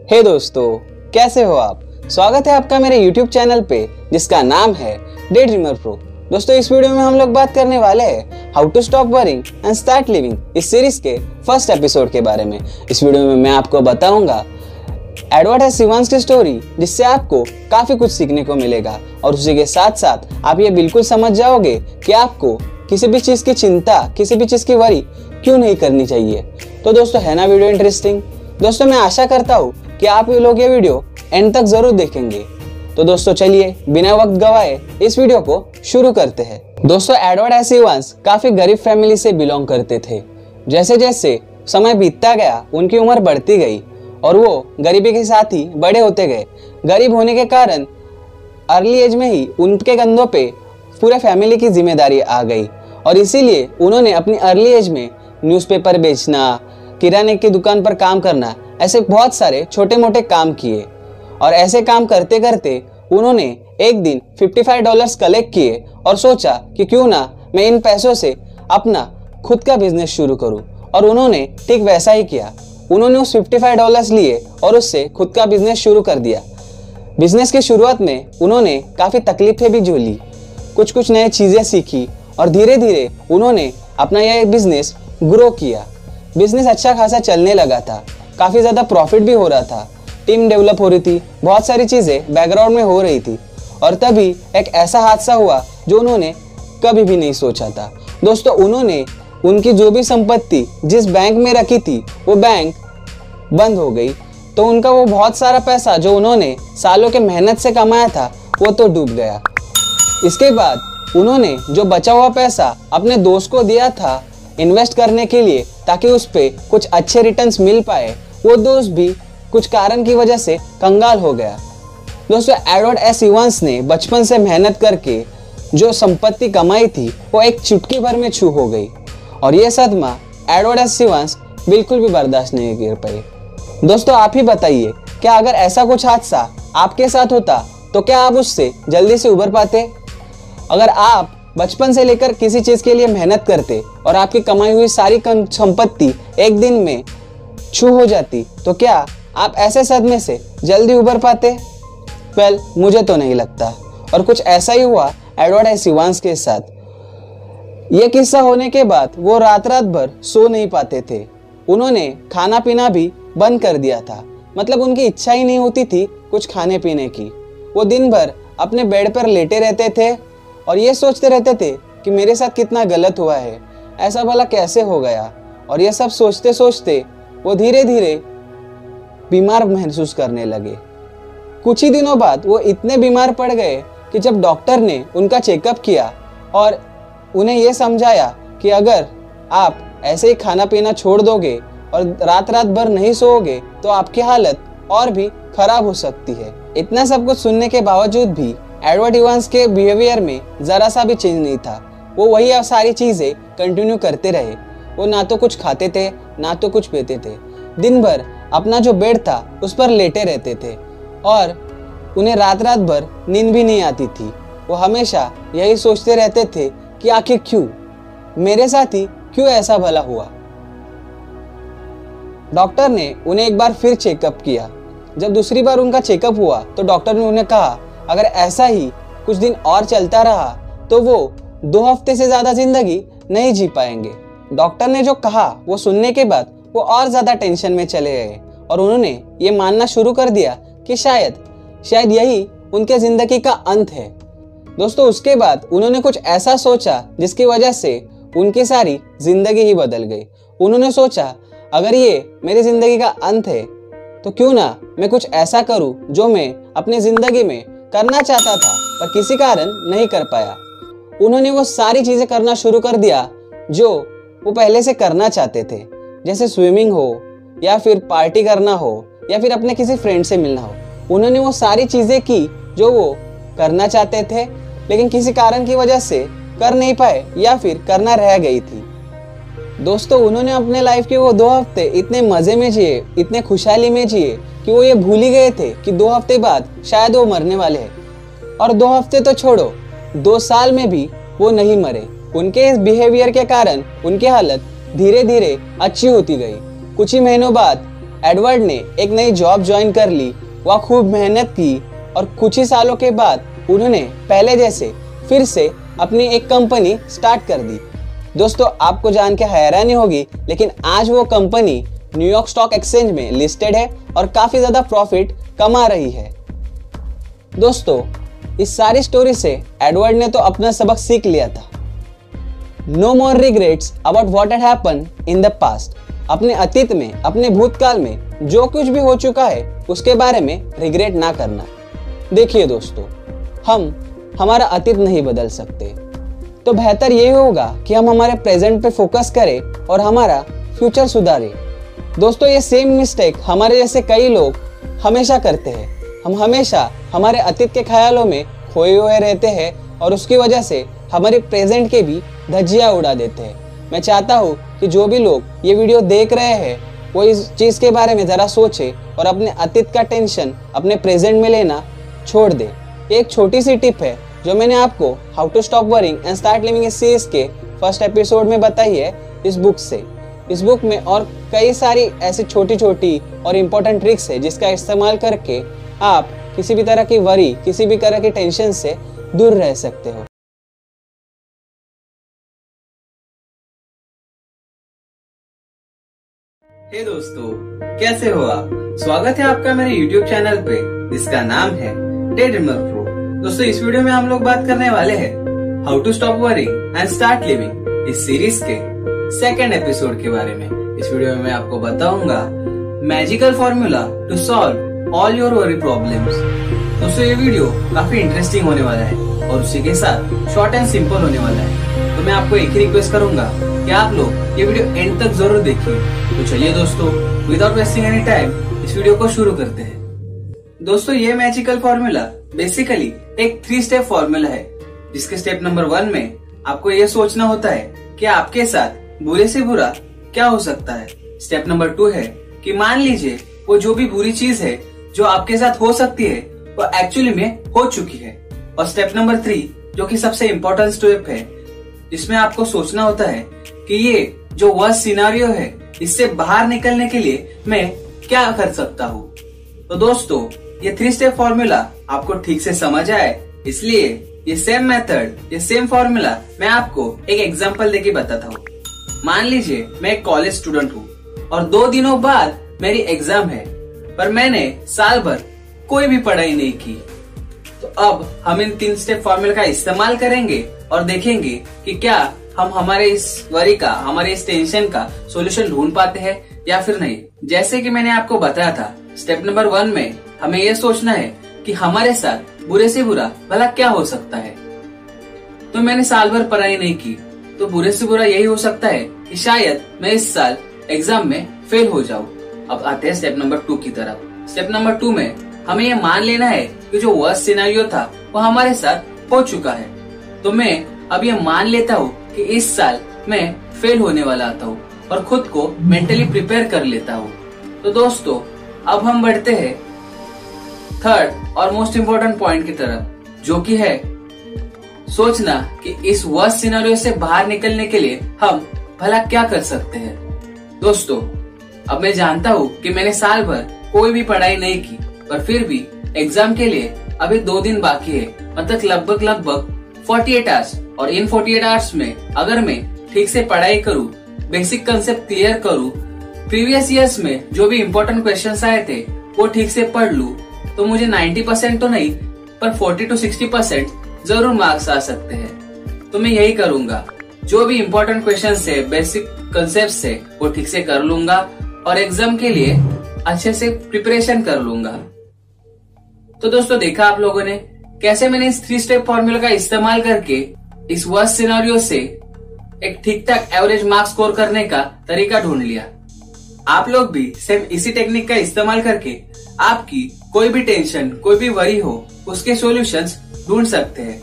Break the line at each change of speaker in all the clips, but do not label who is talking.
हे दोस्तों, कैसे हो आप। स्वागत है आपका मेरे YouTube चैनल पे जिसका नाम है डे ड्रीमर प्रो। दोस्तों, इस वीडियो में हम लोग बात करने वाले हैं how to stop worrying and start living इस सीरीज के फर्स्ट एपिसोड के बारे में। इस वीडियो में मैं आपको बताऊंगा एडवर्ड एस इवांस की स्टोरी, जिससे आपको काफी कुछ सीखने को मिलेगा और उसी के साथ साथ आप ये बिल्कुल समझ जाओगे कि आपको किसी भी चीज की चिंता, किसी भी चीज की वरी क्यों नहीं करनी चाहिए। तो दोस्तों, है ना वीडियो इंटरेस्टिंग। दोस्तों, मैं आशा करता हूँ कि आप लोग ये वीडियो एंड तक जरूर देखेंगे। तो दोस्तों, चलिए बिना वक्त गवाए इस वीडियो को शुरू करते हैं। दोस्तों, एडवर्ड एस इवांस काफी गरीब फैमिली से बिलोंग करते थे। जैसे जैसे समय बीतता गया उनकी उम्र बढ़ती गई और वो गरीबी के साथ ही बड़े होते गए। गरीब होने के कारण अर्ली एज में ही उनके कंधों पे पूरे फैमिली की जिम्मेदारी आ गई और इसीलिए उन्होंने अपनी अर्ली एज में न्यूज़पेपर बेचना, किराने की दुकान पर काम करना, ऐसे बहुत सारे छोटे मोटे काम किए। और ऐसे काम करते करते उन्होंने एक दिन $55 कलेक्ट किए और सोचा कि क्यों ना मैं इन पैसों से अपना खुद का बिजनेस शुरू करूं। और उन्होंने ठीक वैसा ही किया। उन्होंने उस $55 लिए और उससे खुद का बिजनेस शुरू कर दिया। बिजनेस की शुरुआत में उन्होंने काफ़ी तकलीफें भी झेली, कुछ नई चीज़ें सीखी और धीरे धीरे उन्होंने अपना यह बिजनेस ग्रो किया। बिजनेस अच्छा खासा चलने लगा था, काफ़ी ज़्यादा प्रॉफिट भी हो रहा था, टीम डेवलप हो रही थी, बहुत सारी चीज़ें बैकग्राउंड में हो रही थी। और तभी एक ऐसा हादसा हुआ जो उन्होंने कभी भी नहीं सोचा था। दोस्तों, उन्होंने उनकी जो भी संपत्ति जिस बैंक में रखी थी वो बैंक बंद हो गई। तो उनका वो बहुत सारा पैसा जो उन्होंने सालों के मेहनत से कमाया था वो तो डूब गया। इसके बाद उन्होंने जो बचा हुआ पैसा अपने दोस्त को दिया था इन्वेस्ट करने के लिए ताकि उस पे कुछ अच्छे रिटर्न्स मिल पाए, वो दोस्त भी कुछ कारण की वजह से कंगाल हो गया। दोस्तों, एडवर्ड एस इवांस ने बचपन से मेहनत करके जो संपत्ति कमाई थी वो एक चुटकी भर में छू हो गई और ये सदमा एडवर्ड एस इवांस बिल्कुल भी बर्दाश्त नहीं कर पाए। दोस्तों, आप ही बताइए, क्या अगर ऐसा कुछ हादसा आपके साथ होता तो क्या आप उससे जल्दी से उबर पाते? अगर आप बचपन से लेकर किसी चीज़ के लिए मेहनत करते और आपकी कमाई हुई सारी संपत्ति एक दिन में छू हो जाती तो क्या आप ऐसे सदमे से जल्दी उबर पाते? वेल, मुझे तो नहीं लगता। और कुछ ऐसा ही हुआ एडवर्ड एस इवांस के साथ। ये किस्सा होने के बाद वो रात भर सो नहीं पाते थे। उन्होंने खाना पीना भी बंद कर दिया था, मतलब उनकी इच्छा ही नहीं होती थी कुछ खाने पीने की। वो दिन भर अपने बेड पर लेटे रहते थे और ये सोचते रहते थे कि मेरे साथ कितना गलत हुआ है, ऐसा भला कैसे हो गया। और ये सब सोचते सोचते वो धीरे धीरे बीमार महसूस करने लगे। कुछ ही दिनों बाद वो इतने बीमार पड़ गए कि जब डॉक्टर ने उनका चेकअप किया और उन्हें ये समझाया कि अगर आप ऐसे ही खाना पीना छोड़ दोगे और रात भर नहीं सोओगे तो आपकी हालत और भी खराब हो सकती है। इतना सब कुछ सुनने के बावजूद भी एडवर्ड इवांस के बिहेवियर में ज़रा सा भी चेंज नहीं था। वो वही सारी चीज़ें कंटिन्यू करते रहे। वो ना तो कुछ खाते थे ना तो कुछ पीते थे। दिन भर अपना जो बेड था उस पर लेटे रहते थे और उन्हें रात भर नींद भी नहीं आती थी। वो हमेशा यही सोचते रहते थे कि आखिर क्यों मेरे साथ ही क्यों ऐसा भला हुआ। डॉक्टर ने उन्हें एक बार फिर चेकअप किया। जब दूसरी बार उनका चेकअप हुआ तो डॉक्टर ने उन्हें कहा अगर ऐसा ही कुछ दिन और चलता रहा तो वो 2 हफ्ते से ज़्यादा जिंदगी नहीं जी पाएंगे। डॉक्टर ने जो कहा वो सुनने के बाद वो और ज़्यादा टेंशन में चले गए और उन्होंने ये मानना शुरू कर दिया कि शायद यही उनके ज़िंदगी का अंत है। दोस्तों, उसके बाद उन्होंने कुछ ऐसा सोचा जिसकी वजह से उनकी सारी ज़िंदगी ही बदल गई। उन्होंने सोचा अगर ये मेरी ज़िंदगी का अंत है तो क्यों ना मैं कुछ ऐसा करूं जो मैं अपनी ज़िंदगी में करना चाहता था पर किसी कारण नहीं कर पाया। उन्होंने वो सारी चीज़ें करना शुरू कर दिया जो वो पहले से करना चाहते थे, जैसे स्विमिंग हो या फिर पार्टी करना हो या फिर अपने किसी फ्रेंड से मिलना हो। उन्होंने वो सारी चीज़ें की जो वो करना चाहते थे लेकिन किसी कारण की वजह से कर नहीं पाए या फिर करना रह गई थी। दोस्तों, उन्होंने अपने लाइफ के वो 2 हफ्ते इतने मज़े में जिए, इतने खुशहाली में जिए कि वो ये भूल ही गए थे कि 2 हफ्ते बाद शायद वो मरने वाले हैं। और 2 हफ्ते तो छोड़ो, 2 साल में भी वो नहीं मरे। उनके इस बिहेवियर के कारण उनकी हालत धीरे धीरे अच्छी होती गई। कुछ ही महीनों बाद एडवर्ड ने एक नई जॉब ज्वाइन कर ली। वह खूब मेहनत की और कुछ ही सालों के बाद उन्होंने पहले जैसे फिर से अपनी एक कंपनी स्टार्ट कर दी। दोस्तों, आपको जान के हैरानी होगी, लेकिन आज वो कंपनी न्यूयॉर्क स्टॉक एक्सचेंज में लिस्टेड है और काफ़ी ज़्यादा प्रॉफिट कमा रही है। दोस्तों, इस सारी स्टोरी से एडवर्ड ने तो अपना सबक सीख लिया था। No more regrets about what had happened in the past. अपने अतीत में, अपने भूतकाल में जो कुछ भी हो चुका है उसके बारे में रिग्रेट ना करना। देखिए दोस्तों, हम हमारा अतीत नहीं बदल सकते, तो बेहतर यही होगा कि हम हमारे प्रेजेंट पे फोकस करें और हमारा फ्यूचर सुधारें। दोस्तों, ये सेम मिस्टेक हमारे जैसे कई लोग हमेशा करते हैं। हम हमेशा हमारे अतीत के ख्यालों में खोए हुए रहते हैं और उसकी वजह से हमारे प्रेजेंट के भी धज्जियां उड़ा देते हैं। मैं चाहता हूँ कि जो भी लोग ये वीडियो देख रहे हैं वो इस चीज़ के बारे में ज़रा सोचे और अपने अतीत का टेंशन अपने प्रेजेंट में लेना छोड़ दे। एक छोटी सी टिप है जो मैंने आपको how to stop worrying and start living इस सीरीज के फर्स्ट एपिसोड में बताई है इस बुक से। इस बुक में और कई सारी ऐसी छोटी छोटी और इम्पोर्टेंट ट्रिक्स है जिसका इस्तेमाल करके आप किसी भी तरह की वरी, किसी भी तरह की टेंशन से दूर रह सकते हो। हे दोस्तों, कैसे हो आप? स्वागत है आपका मेरे YouTube चैनल पे जिसका नाम है डे ड्रीमर प्रो। दोस्तों, इस वीडियो में हम लोग बात करने वाले हैं how to stop worrying and start living इस सीरीज के सेकंड एपिसोड के बारे में। इस वीडियो में मैं आपको बताऊंगा magical formula to solve all your worry problems. दोस्तों, ये वीडियो काफी इंटरेस्टिंग होने वाला है और उसी के साथ शॉर्ट एंड सिंपल होने वाला है। तो मैं आपको एक ही रिक्वेस्ट करूंगा कि आप लोग ये वीडियो एंड तक जरूर देखिए। तो चलिए दोस्तों, विदाउट वेस्टिंग एनी टाइम इस वीडियो को शुरू करते हैं। दोस्तों, ये मैजिकल फॉर्मूला बेसिकली एक 3 स्टेप फॉर्मूला है, जिसके स्टेप नंबर 1 में आपको ये सोचना होता है कि आपके साथ बुरे से बुरा क्या हो सकता है। स्टेप नंबर 2 है कि मान लीजिए वो जो भी बुरी चीज है जो आपके साथ हो सकती है वो एक्चुअली में हो चुकी है। और स्टेप नंबर 3 जो कि सबसे इम्पोर्टेंट स्टेप है, जिसमें आपको सोचना होता है कि ये जो वर्स्ट सिनेरियो है इससे बाहर निकलने के लिए मैं क्या कर सकता हूँ। तो दोस्तों, ये 3 स्टेप फॉर्मूला आपको ठीक से समझ आए, इसलिए ये सेम मेथड, ये सेम फॉर्मूला मैं आपको एक एग्जांपल देके बताता हूँ। मान लीजिए मैं एक कॉलेज स्टूडेंट हूँ और 2 दिनों बाद मेरी एग्जाम है, पर मैंने साल भर कोई भी पढ़ाई नहीं की। तो अब हम इन 3 स्टेप फॉर्मूला का इस्तेमाल करेंगे और देखेंगे कि क्या हम हमारे इस वरी का, हमारे इस टेंशन का सॉल्यूशन ढूंढ पाते हैं या फिर नहीं। जैसे कि मैंने आपको बताया था, स्टेप नंबर 1 में हमें यह सोचना है कि हमारे साथ बुरे से बुरा भला क्या हो सकता है। तो मैंने साल भर पढ़ाई नहीं की, तो बुरे से बुरा यही हो सकता है कि शायद मैं इस साल एग्जाम में फेल हो जाऊं। अब आते हैं स्टेप नंबर 2 की तरफ। स्टेप नंबर 2 में हमें यह मान लेना है कि जो वर्स्ट सिनेरियो था वो हमारे साथ हो चुका है। तो मैं अब ये मान लेता हूँ कि इस साल मैं फेल होने वाला आता हूँ और खुद को मेंटली प्रिपेयर कर लेता हूँ। तो दोस्तों, अब हम बढ़ते हैं थर्ड और मोस्ट इम्पोर्टेंट पॉइंट की तरफ, जो कि है सोचना कि इस वर्स्ट सिनेरियो से बाहर निकलने के लिए हम भला क्या कर सकते हैं। दोस्तों, अब मैं जानता हूँ कि मैंने साल भर कोई भी पढ़ाई नहीं की, पर फिर भी एग्जाम के लिए अभी 2 दिन बाकी है, मतलब लगभग 48 आवर्स। और इन 48 आवर्स में अगर मैं ठीक से पढ़ाई करूँ, बेसिक कंसेप्ट क्लियर करूँ, प्रीवियस ईयर्स में जो भी इम्पोर्टेंट क्वेश्चंस आए थे वो ठीक से पढ़ लूँ, तो मुझे 90% तो नहीं पर 40 to 60% जरूर मार्क्स आ सकते हैं। तो मैं यही करूंगा, जो भी इम्पोर्टेंट क्वेश्चंस है, बेसिक कंसेप्ट है, वो ठीक से कर लूंगा और एग्जाम के लिए अच्छे से प्रिपरेशन कर लूंगा। तो दोस्तों, देखा आप लोगों ने कैसे मैंने इस 3 स्टेप फॉर्मूला का इस्तेमाल करके इस वर्स्ट सिनेरियो से एक ठीक ठाक एवरेज मार्क्स स्कोर करने का तरीका ढूंढ लिया। आप लोग भी सेम इसी टेक्निक का इस्तेमाल करके आपकी कोई भी टेंशन, कोई भी वरी हो, उसके सॉल्यूशंस ढूंढ सकते हैं।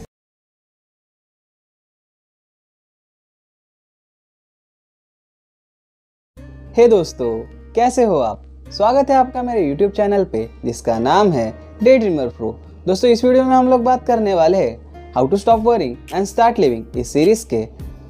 हे दोस्तों, कैसे हो आप? स्वागत है आपका मेरे YouTube चैनल पे जिसका नाम है डे ड्रीमर प्रो। दोस्तों, इस वीडियो में हम लोग बात करने वाले हैं how to stop worrying and start living इस सीरीज के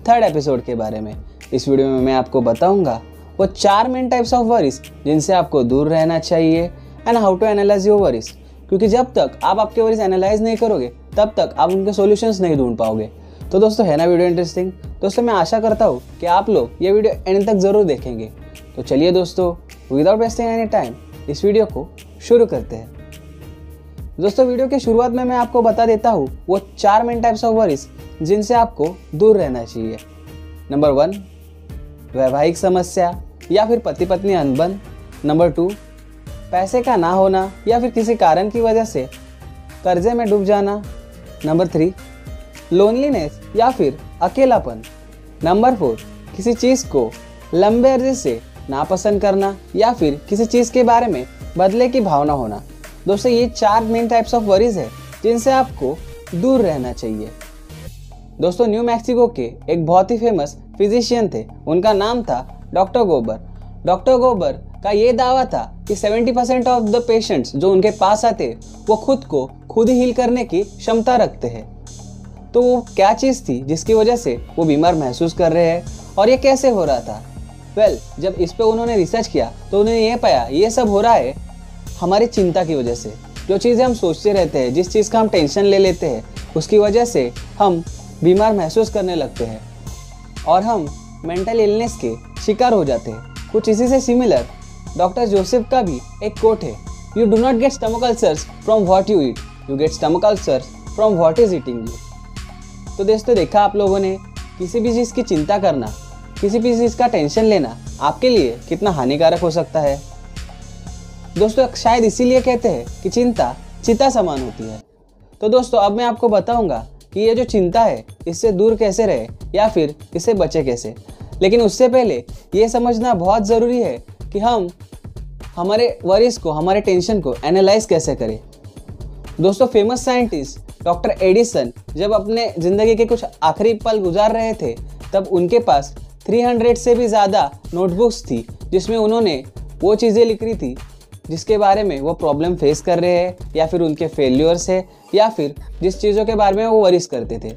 3rd एपिसोड के बारे में। इस वीडियो में मैं आपको बताऊंगा वो 4 मेन टाइप्स ऑफ वरीज जिनसे आपको दूर रहना चाहिए and how to analyse your worries, क्योंकि जब तक आप आपके वरीज एनालाइज नहीं करोगे तब तक आप उनके सॉल्यूशंस नहीं ढूंढ पाओगे। तो दोस्तों है ना वीडियो इंटरेस्टिंग? दोस्तों मैं आशा करता हूँ कि आप लोग ये वीडियो एंड तक ज़रूर देखेंगे। तो चलिए दोस्तों, विदाउट वेस्टिंग एनी टाइम इस वीडियो को शुरू करते हैं। दोस्तों वीडियो की शुरुआत में मैं आपको बता देता हूँ वो 4 मेन टाइप्स ऑफ वरीज जिनसे आपको दूर रहना चाहिए। नंबर 1, वैवाहिक समस्या या फिर पति पत्नी अनबन। नंबर 2, पैसे का ना होना या फिर किसी कारण की वजह से कर्जे में डूब जाना। नंबर 3, लोनलीनेस या फिर अकेलापन। नंबर 4, किसी चीज़ को लंबे अरसे से नापसंद करना या फिर किसी चीज़ के बारे में बदले की भावना होना। दोस्तों ये 4 मेन टाइप्स ऑफ वरीज है जिनसे आपको दूर रहना चाहिए। दोस्तों न्यू मैक्सिको के एक बहुत ही फेमस फिजिशियन थे, उनका नाम था डॉक्टर गोबर। डॉक्टर गोबर का ये दावा था कि 70% ऑफ द पेशेंट्स जो उनके पास आते वो खुद को खुद ही हील करने की क्षमता रखते हैं। तो वो क्या चीज़ थी जिसकी वजह से वो बीमार महसूस कर रहे हैं और ये कैसे हो रहा था? जब इस पे उन्होंने रिसर्च किया तो उन्होंने ये पाया ये सब हो रहा है हमारी चिंता की वजह से। जो चीज़ें हम सोचते रहते हैं, जिस चीज़ का हम टेंशन ले लेते हैं, उसकी वजह से हम बीमार महसूस करने लगते हैं और हम मेंटल इलनेस के शिकार हो जाते हैं। कुछ इसी से सिमिलर डॉक्टर जोसेफ का भी एक कोट है, you do not gate stomach ulcers from what you eat, you get stomach ulcers from what is eating you. तो दोस्तों देखा आप लोगों ने, किसी भी चीज़ की चिंता करना, किसी भी चीज़ का टेंशन लेना आपके लिए कितना हानिकारक हो सकता है। दोस्तों शायद इसीलिए कहते हैं कि चिंता चिता समान होती है। तो दोस्तों अब मैं आपको बताऊंगा कि ये जो चिंता है इससे दूर कैसे रहे या फिर इससे बचे कैसे। लेकिन उससे पहले ये समझना बहुत ज़रूरी है कि हम हमारे वरीज को, हमारे टेंशन को एनालाइज कैसे करें। दोस्तों फेमस साइंटिस्ट डॉक्टर एडिसन जब अपने ज़िंदगी के कुछ आखिरी पल गुजार रहे थे तब उनके पास 300 से भी ज़्यादा नोटबुक्स थी जिसमें उन्होंने वो चीज़ें लिख रही थी जिसके बारे में वो प्रॉब्लम फेस कर रहे हैं या फिर उनके फेल्यूर्स है या फिर जिस चीज़ों के बारे में वो वरीज करते थे।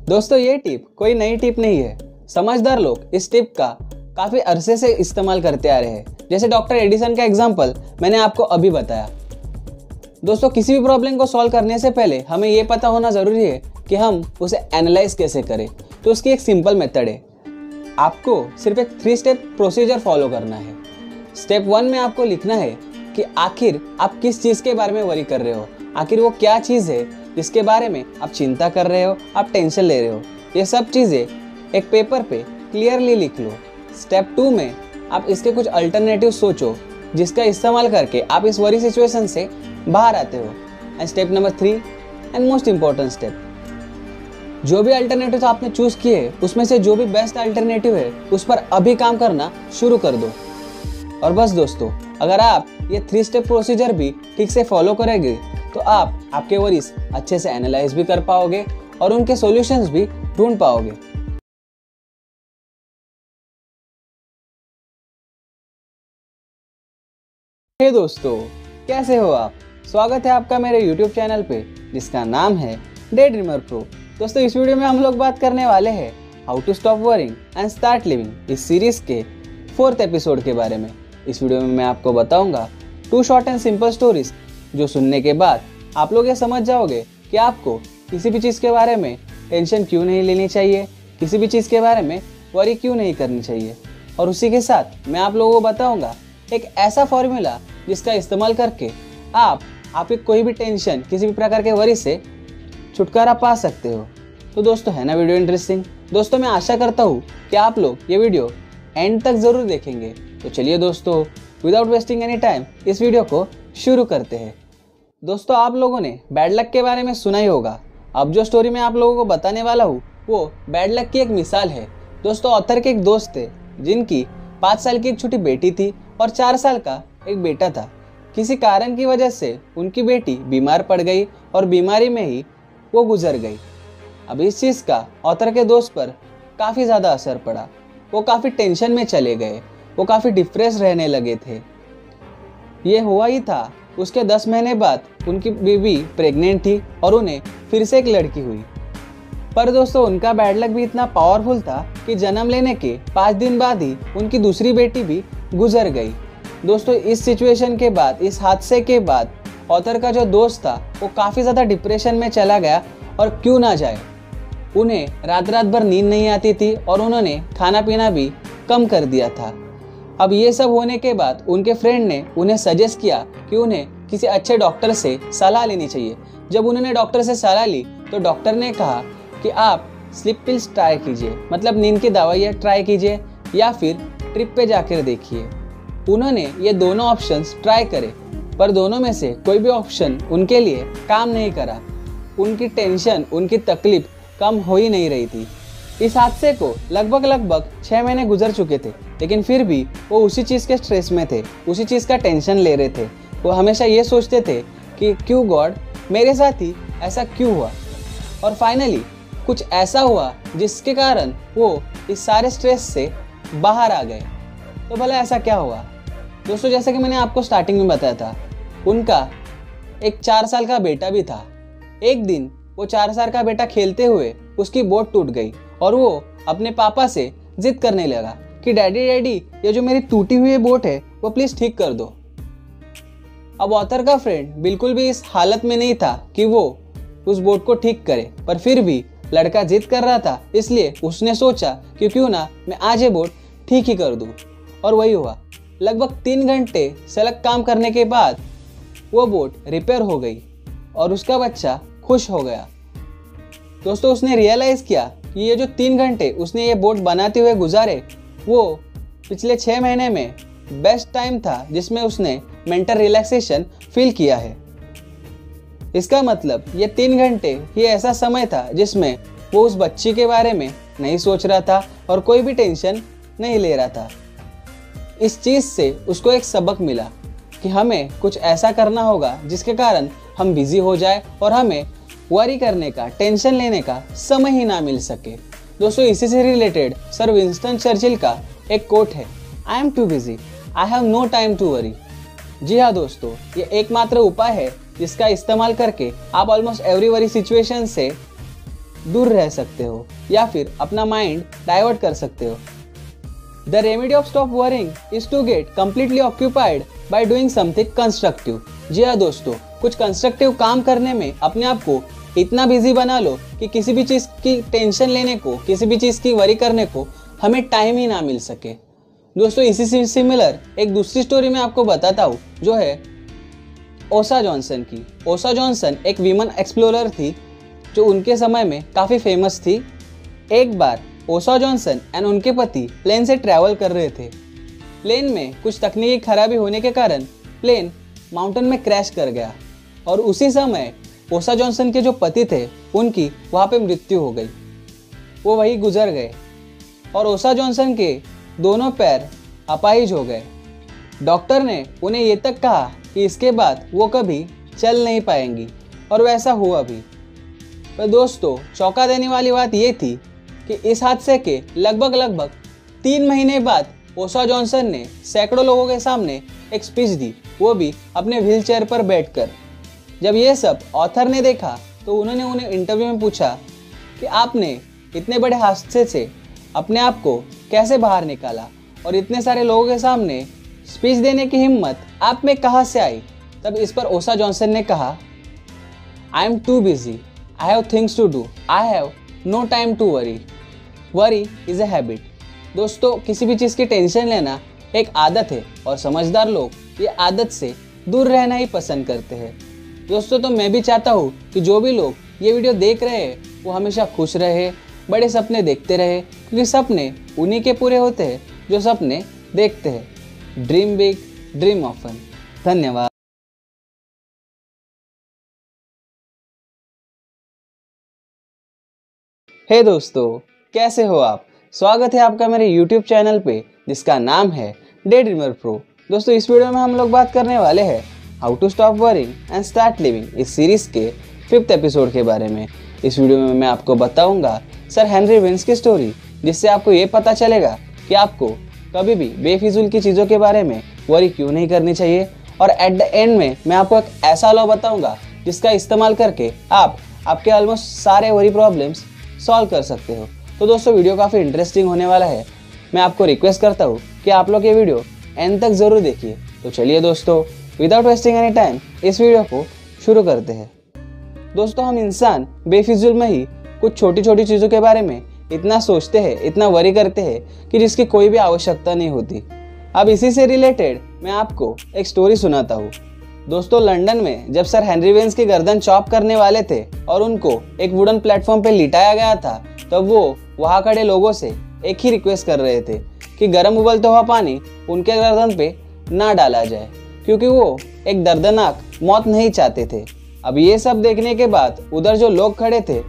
दोस्तों ये टिप कोई नई टिप नहीं है, समझदार लोग इस टिप का काफ़ी अरसे से इस्तेमाल करते आ रहे हैं। जैसे डॉक्टर एडिसन का एग्जाम्पल मैंने आपको अभी बताया। दोस्तों किसी भी प्रॉब्लम को सॉल्व करने से पहले हमें ये पता होना ज़रूरी है कि हम उसे एनालाइज कैसे करें। तो उसकी एक सिंपल मेथड है, आपको सिर्फ एक 3 स्टेप प्रोसीजर फॉलो करना है। स्टेप 1 में आपको लिखना है कि आखिर आप किस चीज़ के बारे में वरी कर रहे हो, आखिर वो क्या चीज़ है जिसके बारे में आप चिंता कर रहे हो, आप टेंशन ले रहे हो। ये सब चीज़ें एक पेपर पे क्लियरली लिख लो। स्टेप 2 में आप इसके कुछ अल्टरनेटिव सोचो जिसका इस्तेमाल करके आप इस वरी सिचुएशन से बाहर आते हो। And step number 3 and most important step, जो भी अल्टरनेटिव आपने चूज किए उसमें से जो भी बेस्ट अल्टरनेटिव है उस पर अभी काम करना शुरू कर दो। और बस दोस्तों, अगर आप ये 3 स्टेप प्रोसीजर भी ठीक से फॉलो करेंगे तो आप आपके वरीज अच्छे से एनालाइज भी कर पाओगे और उनके सॉल्यूशंस भी ढूंढ पाओगे। हे दोस्तों, कैसे हो आप? स्वागत है आपका मेरे YouTube चैनल पे जिसका नाम है डे ड्रीमर प्रो। दोस्तों इस वीडियो में हम लोग बात करने वाले हैं how to stop worrying and start living इस सीरीज के 4th एपिसोड के बारे में। इस वीडियो में मैं आपको बताऊंगा 2 शॉर्ट एंड सिंपल स्टोरीज जो सुनने के बाद आप लोग ये समझ जाओगे कि आपको किसी भी चीज़ के बारे में टेंशन क्यों नहीं लेनी चाहिए, किसी भी चीज़ के बारे में वरी क्यों नहीं करनी चाहिए। और उसी के साथ मैं आप लोगों को बताऊंगा एक ऐसा फॉर्मूला जिसका इस्तेमाल करके आप आपकी कोई भी टेंशन, किसी भी प्रकार के वरी से छुटकारा पा सकते हो। तो दोस्तों है ना वीडियो इंटरेस्टिंग? दोस्तों मैं आशा करता हूँ कि आप लोग ये वीडियो एंड तक ज़रूर देखेंगे। तो चलिए दोस्तों, विदाउट वेस्टिंग एनी टाइम इस वीडियो को शुरू करते हैं। दोस्तों आप लोगों ने बैड लक के बारे में सुना ही होगा। अब जो स्टोरी मैं आप लोगों को बताने वाला हूँ वो बैड लक की एक मिसाल है। दोस्तों ऑथर के एक दोस्त थे जिनकी 5 साल की एक छोटी बेटी थी और 4 साल का एक बेटा था। किसी कारण की वजह से उनकी बेटी बीमार पड़ गई और बीमारी में ही वो गुजर गई। अब इस चीज़ का ऑथर के दोस्त पर काफ़ी ज़्यादा असर पड़ा। वो काफ़ी टेंशन में चले गए, वो काफ़ी डिप्रेस रहने लगे थे। ये हुआ ही था उसके 10 महीने बाद उनकी बीवी प्रेग्नेंट थी और उन्हें फिर से एक लड़की हुई। पर दोस्तों उनका बैड लक भी इतना पावरफुल था कि जन्म लेने के 5 दिन बाद ही उनकी दूसरी बेटी भी गुजर गई। दोस्तों इस सिचुएशन के बाद, इस हादसे के बाद ऑथर का जो दोस्त था वो काफ़ी ज़्यादा डिप्रेशन में चला गया। और क्यों ना जाए, उन्हें रात रात भर नींद नहीं आती थी और उन्होंने खाना पीना भी कम कर दिया था। अब ये सब होने के बाद उनके फ्रेंड ने उन्हें सजेस्ट किया कि उन्हें किसी अच्छे डॉक्टर से सलाह लेनी चाहिए। जब उन्होंने डॉक्टर से सलाह ली तो डॉक्टर ने कहा कि आप स्लीप पिल्स ट्राई कीजिए, मतलब नींद की दवाइयाँ ट्राई कीजिए, या फिर ट्रिप पे जाकर देखिए। उन्होंने ये दोनों ऑप्शंस ट्राई करे, पर दोनों में से कोई भी ऑप्शन उनके लिए काम नहीं करा। उनकी टेंशन, उनकी तकलीफ कम हो ही नहीं रही थी। इस हादसे को लगभग 6 महीने गुजर चुके थे, लेकिन फिर भी वो उसी चीज़ के स्ट्रेस में थे, उसी चीज़ का टेंशन ले रहे थे। वो हमेशा ये सोचते थे कि क्यों गॉड मेरे साथ ही ऐसा क्यों हुआ। और फाइनली कुछ ऐसा हुआ जिसके कारण वो इस सारे स्ट्रेस से बाहर आ गए। तो भला ऐसा क्या हुआ दोस्तों? जैसा कि मैंने आपको स्टार्टिंग में बताया था, उनका एक 4 साल का बेटा भी था। एक दिन वो 4 साल का बेटा खेलते हुए उसकी बोट टूट गई और वो अपने पापा से जिद करने लगा कि डैडी डैडी ये जो मेरी टूटी हुई बोट है वो प्लीज़ ठीक कर दो। अब ऑथर का फ्रेंड बिल्कुल भी इस हालत में नहीं था कि वो उस बोट को ठीक करे, पर फिर भी लड़का जिद कर रहा था, इसलिए उसने सोचा कि क्यों ना मैं आज ये बोट ठीक ही कर दूं। और वही हुआ। लगभग 3 घंटे सलग काम करने के बाद वो बोट रिपेयर हो गई और उसका बच्चा खुश हो गया। दोस्तों उसने रियलाइज़ किया कि ये जो 3 घंटे उसने ये बोट बनाते हुए गुजारे, वो पिछले 6 महीने में बेस्ट टाइम था जिसमें उसने मेंटल रिलैक्सेशन फील किया है। इसका मतलब ये 3 घंटे ये ऐसा समय था जिसमें वो उस बच्ची के बारे में नहीं सोच रहा था और कोई भी टेंशन नहीं ले रहा था। इस चीज़ से उसको एक सबक मिला कि हमें कुछ ऐसा करना होगा जिसके कारण हम बिजी हो जाए और हमें वरी करने का, टेंशन लेने का समय ही ना मिल सके। दोस्तों इसी से रिलेटेड सर विंस्टन चर्चिल का एक कोट है, I am too busy, I have no time to worry. जी हाँ दोस्तों, ये एकमात्र उपाय है जिसका इस्तेमाल करके आप ऑलमोस्ट एवरी वरी सिचुएशन से दूर रह सकते हो या फिर अपना माइंड डाइवर्ट कर सकते हो। The remedy of stop worrying is to get completely occupied by doing something constructive. जी हाँ दोस्तों, कुछ कंस्ट्रक्टिव काम करने में अपने आप को इतना बिजी बना लो कि किसी भी चीज़ की टेंशन लेने को, किसी भी चीज़ की वरी करने को हमें टाइम ही ना मिल सके। दोस्तों इसी से सिमिलर एक दूसरी स्टोरी मैं आपको बताता हूँ, जो है ओसा जॉनसन की। ओसा जॉनसन एक वीमन एक्सप्लोरर थी जो उनके समय में काफ़ी फेमस थी। एक बार ओसा जॉनसन एंड उनके पति प्लेन से ट्रैवल कर रहे थे। प्लेन में कुछ तकनीकी खराबी होने के कारण प्लेन माउंटेन में क्रैश कर गया और उसी समय ओसा जॉनसन के जो पति थे उनकी वहाँ पे मृत्यु हो गई। वो वही गुजर गए और ओसा जॉनसन के दोनों पैर अपाहिज हो गए। डॉक्टर ने उन्हें ये तक कहा कि इसके बाद वो कभी चल नहीं पाएंगी और वैसा हुआ भी। पर दोस्तों चौंका देने वाली बात ये थी कि इस हादसे के लगभग 3 महीने बाद ओसा जॉनसन ने सैकड़ों लोगों के सामने एक स्पीच दी, वो भी अपने व्हीलचेयर पर बैठकर। जब ये सब ऑथर ने देखा तो उन्होंने उन्हें इंटरव्यू में पूछा कि आपने इतने बड़े हादसे से अपने आप को कैसे बाहर निकाला और इतने सारे लोगों के सामने स्पीच देने की हिम्मत आप में कहाँ से आई। तब इस पर ओसा जॉनसन ने कहा, I am too busy, I have things to do, I have no time to worry, worry is a habit. दोस्तों किसी भी चीज़ की टेंशन लेना एक आदत है और समझदार लोग ये आदत से दूर रहना ही पसंद करते हैं। दोस्तों तो मैं भी चाहता हूँ कि जो भी लोग ये वीडियो देख रहे हैं वो हमेशा खुश रहे, बड़े सपने देखते रहे, क्योंकि सपने उन्हीं के पूरे होते हैं जो सपने देखते हैं। Dream big, dream often. धन्यवाद। हे दोस्तों, कैसे हो आप? स्वागत है आपका मेरे YouTube चैनल पे जिसका नाम है डे ड्रीमर प्रो। दोस्तों इस वीडियो में हम लोग बात करने वाले हैं how to stop worrying and start living इस सीरीज़ के 5th एपिसोड के बारे में। इस वीडियो में मैं आपको बताऊंगा सर हेनरी विंस की स्टोरी, जिससे आपको ये पता चलेगा कि आपको कभी भी बेफिजूल की चीज़ों के बारे में वरी क्यों नहीं करनी चाहिए। और एट द एंड में मैं आपको एक ऐसा लॉ बताऊंगा जिसका इस्तेमाल करके आप आपके ऑलमोस्ट सारे वरी प्रॉब्लम्स सॉल्व कर सकते हो। तो दोस्तों वीडियो काफ़ी इंटरेस्टिंग होने वाला है। मैं आपको रिक्वेस्ट करता हूँ कि आप लोग ये वीडियो एंड तक ज़रूर देखिए। तो चलिए दोस्तों, विदाउट वेस्टिंग एनी टाइम इस वीडियो को शुरू करते हैं। दोस्तों हम इंसान बेफिजुल में ही कुछ छोटी छोटी चीज़ों के बारे में इतना सोचते हैं, इतना वरी करते हैं कि जिसकी कोई भी आवश्यकता नहीं होती। अब इसी से रिलेटेड मैं आपको एक स्टोरी सुनाता हूँ। दोस्तों लंदन में जब सर हेनरी वेन्स की गर्दन चॉप करने वाले थे और उनको एक वुडन प्लेटफॉर्म पे लिटाया गया था, तब वो वहाँ खड़े लोगों से एक ही रिक्वेस्ट कर रहे थे कि गर्म उबलता हुआ पानी उनके गर्दन पे ना डाला जाए, क्योंकि वो एक दर्दनाक मौत नहीं चाहते थे। अब ये सब देखने के बाद उधर जो लोग खड़े थे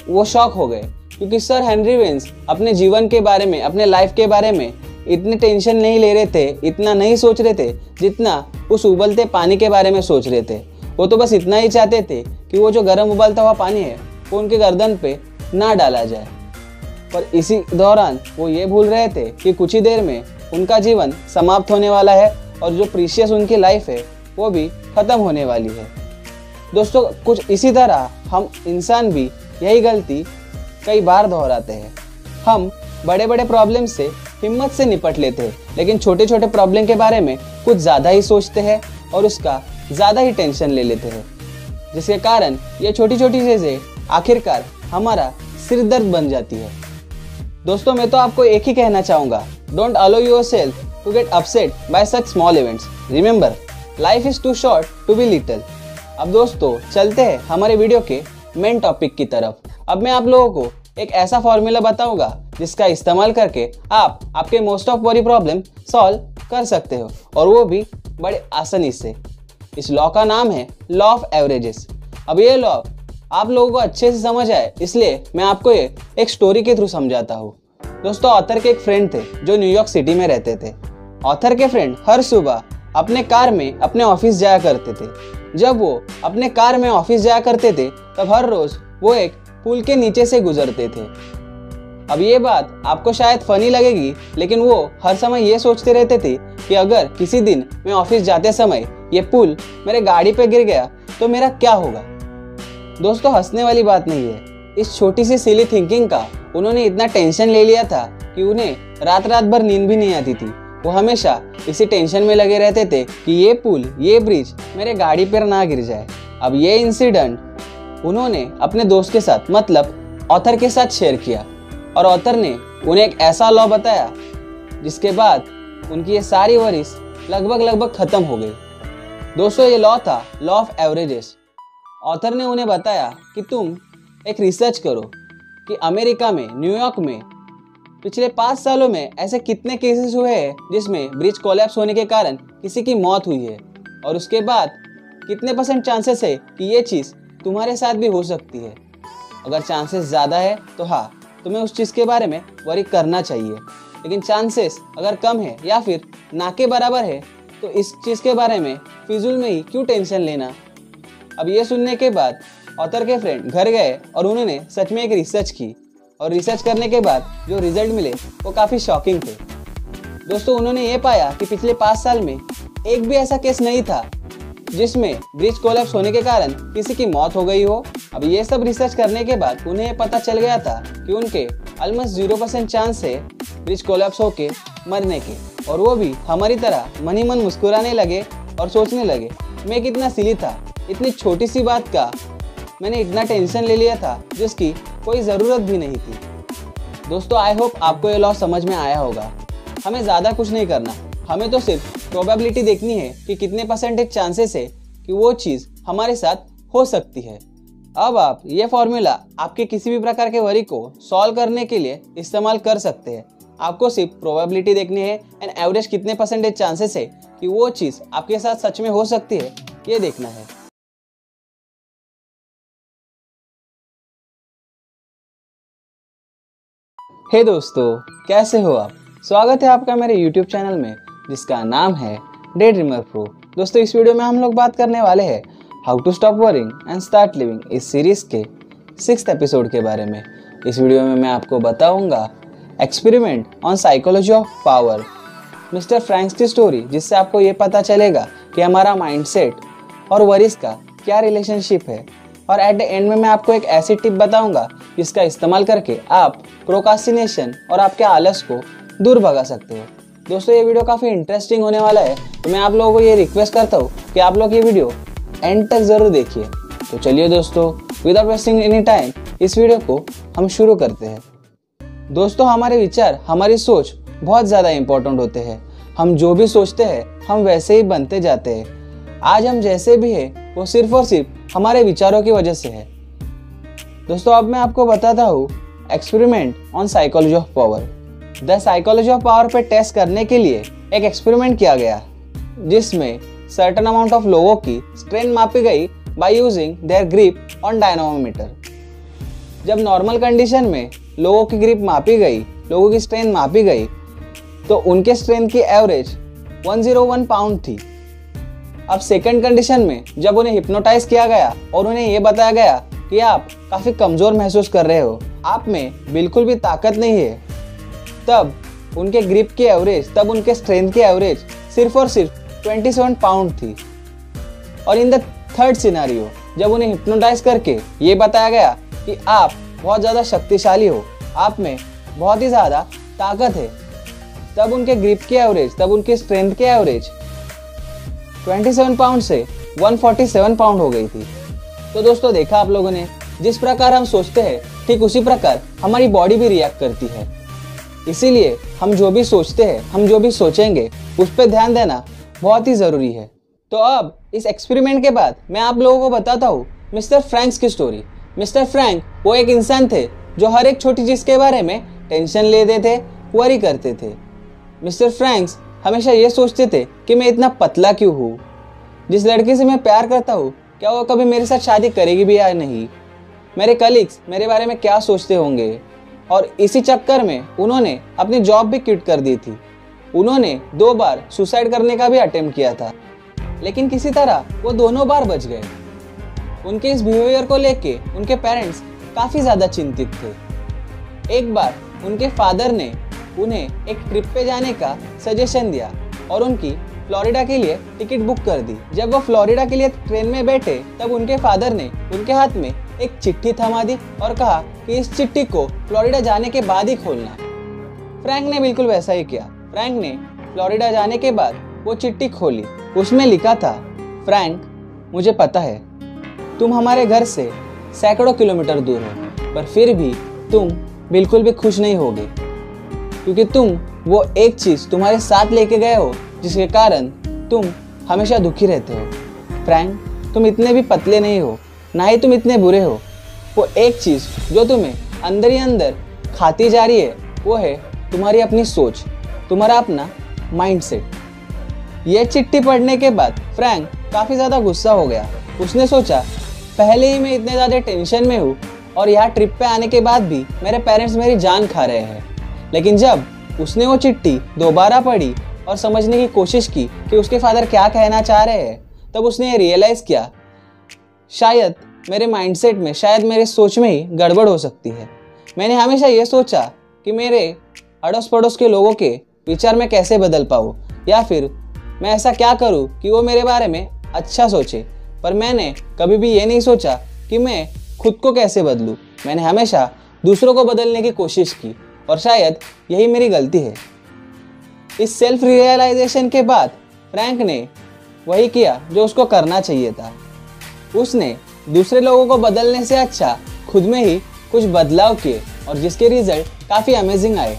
वो शॉक हो गए, क्योंकि सर हेनरी वेन्स अपने जीवन के बारे में, अपने लाइफ के बारे में इतनी टेंशन नहीं ले रहे थे, इतना नहीं सोच रहे थे जितना उस उबलते पानी के बारे में सोच रहे थे। वो तो बस इतना ही चाहते थे कि वो जो गर्म उबलता हुआ पानी है वो उनके गर्दन पे ना डाला जाए। पर इसी दौरान वो ये भूल रहे थे कि कुछ ही देर में उनका जीवन समाप्त होने वाला है और जो प्रीशियस उनकी लाइफ है वो भी ख़त्म होने वाली है। दोस्तों कुछ इसी तरह हम इंसान भी यही गलती कई बार दोहराते हैं। हम बड़े बड़े प्रॉब्लम से हिम्मत से निपट लेते हैं, लेकिन छोटे छोटे प्रॉब्लम के बारे में कुछ ज़्यादा ही सोचते हैं और उसका ज़्यादा ही टेंशन ले लेते हैं, जिसके कारण ये छोटी छोटी चीज़ें आखिरकार हमारा सिर दर्द बन जाती है। दोस्तों मैं तो आपको एक ही कहना चाहूँगा, don't allow yourself to get upset by such small events. Remember, life is too short to be little. अब दोस्तों चलते हैं हमारे वीडियो के मेन टॉपिक की तरफ। अब मैं आप लोगों को एक ऐसा फॉर्मूला बताऊंगा जिसका इस्तेमाल करके आप आपके most of worry problem solve कर सकते हो, और वो भी बड़े आसानी से। इस लॉ का नाम है लॉ ऑफ एवरेजेस। अब ये लॉ आप लोगों को अच्छे से समझ आए, इसलिए मैं आपको ये एक स्टोरी के थ्रू समझाता हूँ। दोस्तों ऑथर के एक फ्रेंड थे जो न्यूयॉर्क सिटी में रहते थे। ऑथर के फ्रेंड हर सुबह अपने कार में अपने ऑफिस जाया करते थे। जब वो अपने कार में ऑफिस जाया करते थे तब हर रोज वो एक पुल के नीचे से गुजरते थे। अब ये बात आपको शायद फनी लगेगी, लेकिन वो हर समय ये सोचते रहते थे कि अगर किसी दिन मैं ऑफिस जाते समय ये पुल मेरे गाड़ी पे गिर गया तो मेरा क्या होगा। दोस्तों हंसने वाली बात नहीं है, इस छोटी सी सिली थिंकिंग का उन्होंने इतना टेंशन ले लिया था कि उन्हें रात रात भर नींद भी नहीं आती थी। वो हमेशा इसी टेंशन में लगे रहते थे कि ये पुल, ये ब्रिज मेरे गाड़ी पर ना गिर जाए। अब ये इंसिडेंट उन्होंने अपने दोस्त के साथ, मतलब ऑथर के साथ शेयर किया, और ऑथर ने उन्हें एक ऐसा लॉ बताया जिसके बाद उनकी ये सारी वरीज लगभग खत्म हो गई। दोस्तों ये लॉ था लॉ ऑफ एवरेजेस। ऑथर ने उन्हें बताया कि तुम एक रिसर्च करो कि अमेरिका में, न्यूयॉर्क में पिछले 5 सालों में ऐसे कितने केसेस हुए हैं जिसमें ब्रिज कोलैप्स होने के कारण किसी की मौत हुई है, और उसके बाद कितने % चांसेस है कि ये चीज़ तुम्हारे साथ भी हो सकती है। अगर चांसेस ज़्यादा है तो हाँ, तुम्हें उस चीज़ के बारे में वरी करना चाहिए, लेकिन चांसेस अगर कम है या फिर ना के बराबर है तो इस चीज़ के बारे में फिजूल में ही क्यों टेंशन लेना। अब ये सुनने के बाद ऑथर के फ्रेंड घर गए और उन्होंने सच में एक रिसर्च की, और रिसर्च करने के बाद जो रिजल्ट मिले वो काफ़ी शॉकिंग थे। दोस्तों उन्होंने ये पाया कि पिछले 5 साल में एक भी ऐसा केस नहीं था जिसमें ब्रिज कोलैप्स होने के कारण किसी की मौत हो गई हो। अब ये सब रिसर्च करने के बाद उन्हें पता चल गया था कि उनके ऑलमोस्ट 0% चांस है ब्रिज कोलैप्स होके मरने के, और वो भी हमारी तरह मन ही मन मुस्कुराने लगे और सोचने लगे, मैं कितना सिली था, इतनी छोटी सी बात का मैंने इतना टेंशन ले लिया था जिसकी कोई ज़रूरत भी नहीं थी। दोस्तों आई होप आपको ये लॉ समझ में आया होगा। हमें ज़्यादा कुछ नहीं करना, हमें तो सिर्फ प्रोबेबिलिटी देखनी है कि कितने % चांसेस है कि वो चीज़ हमारे साथ हो सकती है। अब आप ये फॉर्मूला आपके किसी भी प्रकार के वरी को सॉल्व करने के लिए इस्तेमाल कर सकते हैं। आपको सिर्फ प्रोबेबिलिटी देखनी है एंड एवरेज कितने % चांसेस है कि वो चीज़ आपके साथ सच में हो सकती है, ये देखना है। हे दोस्तों, कैसे हो आप? स्वागत है आपका मेरे YouTube चैनल में जिसका नाम है डे ड्रीमर प्रो। दोस्तों इस वीडियो में हम लोग बात करने वाले हैं how to stop worrying and start living इस सीरीज के 6th एपिसोड के बारे में। इस वीडियो में मैं आपको बताऊंगा experiment on psychology of power, mister Franks की स्टोरी, जिससे आपको ये पता चलेगा कि हमारा माइंडसेट और वरीज का क्या रिलेशनशिप है। और एट द एंड में मैं आपको एक ऐसी टिप बताऊंगा जिसका इस्तेमाल करके आप प्रोक्रास्टिनेशन और आपके आलस को दूर भगा सकते हो। दोस्तों ये वीडियो काफ़ी इंटरेस्टिंग होने वाला है, तो मैं आप लोगों को ये रिक्वेस्ट करता हूँ कि आप लोग ये वीडियो एंड तक ज़रूर देखिए। तो चलिए दोस्तों, विदाउट वेस्टिंग एनी टाइम इस वीडियो को हम शुरू करते हैं। दोस्तों हमारे विचार, हमारी सोच बहुत ज़्यादा इम्पोर्टेंट होते हैं। हम जो भी सोचते हैं हम वैसे ही बनते जाते हैं। आज हम जैसे भी हैं वो सिर्फ और सिर्फ हमारे विचारों की वजह से है। दोस्तों अब मैं आपको बताता हूँ experiment on psychology of power. The psychology of power पे टेस्ट करने के लिए एक एक्सपेरिमेंट किया गया जिसमें सर्टेन अमाउंट ऑफ लोगों की स्ट्रेंथ मापी गई by using their grip on dynamometer. जब नॉर्मल कंडीशन में लोगों की ग्रिप मापी गई, लोगों की स्ट्रेंथ मापी गई, तो उनके स्ट्रेंथ की एवरेज 101 पाउंड थी। अब सेकंड कंडीशन में जब उन्हें हिप्नोटाइज किया गया और उन्हें यह बताया गया कि आप काफ़ी कमज़ोर महसूस कर रहे हो, आप में बिल्कुल भी ताकत नहीं है, तब उनके ग्रिप की एवरेज, तब उनके स्ट्रेंथ की एवरेज सिर्फ और सिर्फ 27 पाउंड थी। और इन द थर्ड सिनेरियो जब उन्हें हिप्नोटाइज करके ये बताया गया कि आप बहुत ज़्यादा शक्तिशाली हो, आप में बहुत ही ज़्यादा ताकत है, तब उनके ग्रिप की एवरेज, तब उनकी स्ट्रेंथ की एवरेज 27 पाउंड से 147 पाउंड हो गई थी। तो दोस्तों देखा आप लोगों ने, जिस प्रकार हम सोचते हैं ठीक उसी प्रकार हमारी बॉडी भी रिएक्ट करती है। इसीलिए हम जो भी सोचते हैं, हम जो भी सोचेंगे उस पर ध्यान देना बहुत ही ज़रूरी है। तो अब इस एक्सपेरिमेंट के बाद मैं आप लोगों को बताता हूँ मिस्टर फ्रैंक्स की स्टोरी। मिस्टर फ्रैंक वो एक इंसान थे जो हर एक छोटी चीज़ के बारे में टेंशन लेते थे, वरी करते थे। मिस्टर फ्रैंक्स हमेशा ये सोचते थे कि मैं इतना पतला क्यों हूँ, जिस लड़की से मैं प्यार करता हूँ क्या वो कभी मेरे साथ शादी करेगी भी या नहीं, मेरे कलीग्स मेरे बारे में क्या सोचते होंगे। और इसी चक्कर में उन्होंने अपनी जॉब भी क्विट कर दी थी। उन्होंने 2 बार सुसाइड करने का भी अटेम्प्ट किया था, लेकिन किसी तरह वो दोनों बार बच गए। उनके इस बिहेवियर को लेके उनके पेरेंट्स काफ़ी ज़्यादा चिंतित थे। एक बार उनके फादर ने उन्हें एक ट्रिप पे जाने का सजेशन दिया और उनकी फ्लोरिडा के लिए टिकट बुक कर दी। जब वो फ्लोरिडा के लिए ट्रेन में बैठे तब उनके फादर ने उनके हाथ में एक चिट्ठी थमा दी और कहा कि इस चिट्ठी को फ्लोरिडा जाने के बाद ही खोलना। फ्रैंक ने बिल्कुल वैसा ही किया। फ्रैंक ने फ्लोरिडा जाने के बाद वो चिट्ठी खोली। उसमें लिखा था, फ्रैंक मुझे पता है तुम हमारे घर से सैकड़ों किलोमीटर दूर हो, पर फिर भी तुम बिल्कुल भी खुश नहीं होगे, क्योंकि तुम वो एक चीज़ तुम्हारे साथ लेके गए हो जिसके कारण तुम हमेशा दुखी रहते हो। फ्रैंक तुम इतने भी पतले नहीं हो, ना ही तुम इतने बुरे हो। वो एक चीज़ जो तुम्हें अंदर ही अंदर खाती जा रही है वो है तुम्हारी अपनी सोच, तुम्हारा अपना माइंडसेट। यह चिट्ठी पढ़ने के बाद फ्रैंक काफ़ी ज़्यादा गुस्सा हो गया। उसने सोचा पहले ही मैं इतने ज़्यादा टेंशन में हूँ और यहाँ ट्रिप पे आने के बाद भी मेरे पेरेंट्स मेरी जान खा रहे हैं। लेकिन जब उसने वो चिट्ठी दोबारा पढ़ी और समझने की कोशिश की कि उसके फादर क्या कहना चाह रहे हैं, तब उसने ये रियलाइज़ किया शायद मेरे माइंडसेट में, शायद मेरे सोच में ही गड़बड़ हो सकती है। मैंने हमेशा ये सोचा कि मेरे अड़ोस पड़ोस के लोगों के विचार में कैसे बदल पाऊँ, या फिर मैं ऐसा क्या करूँ कि वो मेरे बारे में अच्छा सोचे, पर मैंने कभी भी ये नहीं सोचा कि मैं खुद को कैसे बदलूँ। मैंने हमेशा दूसरों को बदलने की कोशिश की और शायद यही मेरी गलती है। इस सेल्फ रियलाइजेशन के बाद फ्रैंक ने वही किया जो उसको करना चाहिए था। उसने दूसरे लोगों को बदलने से अच्छा खुद में ही कुछ बदलाव किए और जिसके रिजल्ट काफ़ी अमेजिंग आए।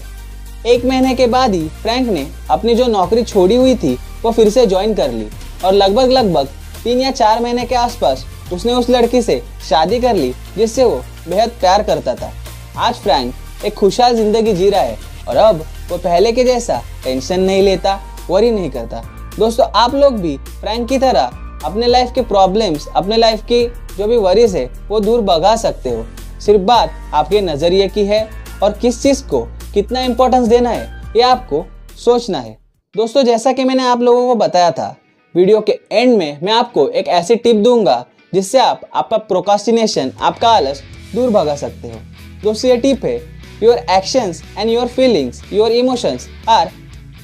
1 महीने के बाद ही फ्रैंक ने अपनी जो नौकरी छोड़ी हुई थी वो फिर से ज्वाइन कर ली और लगभग 3 या 4 महीने के आसपास उसने उस लड़की से शादी कर ली जिससे वो बेहद प्यार करता था। आज फ्रैंक एक खुशहाल जिंदगी जी रहा है और अब वो पहले के जैसा टेंशन नहीं लेता, वरी नहीं करता। दोस्तों आप लोग भी फ्रैंक की तरह अपने लाइफ के प्रॉब्लम्स, अपने लाइफ की जो भी वरीज है वो दूर भगा सकते हो। सिर्फ बात आपके नज़रिए की है और किस चीज़ को कितना इंपॉर्टेंस देना है ये आपको सोचना है। दोस्तों जैसा कि मैंने आप लोगों को बताया था, वीडियो के एंड में मैं आपको एक ऐसी टिप दूंगा जिससे आप आपका प्रोक्रास्टिनेशन, आपका आलस दूर भगा सकते हो। दोस्तों ये टिप है, your actions and your feelings, your emotions are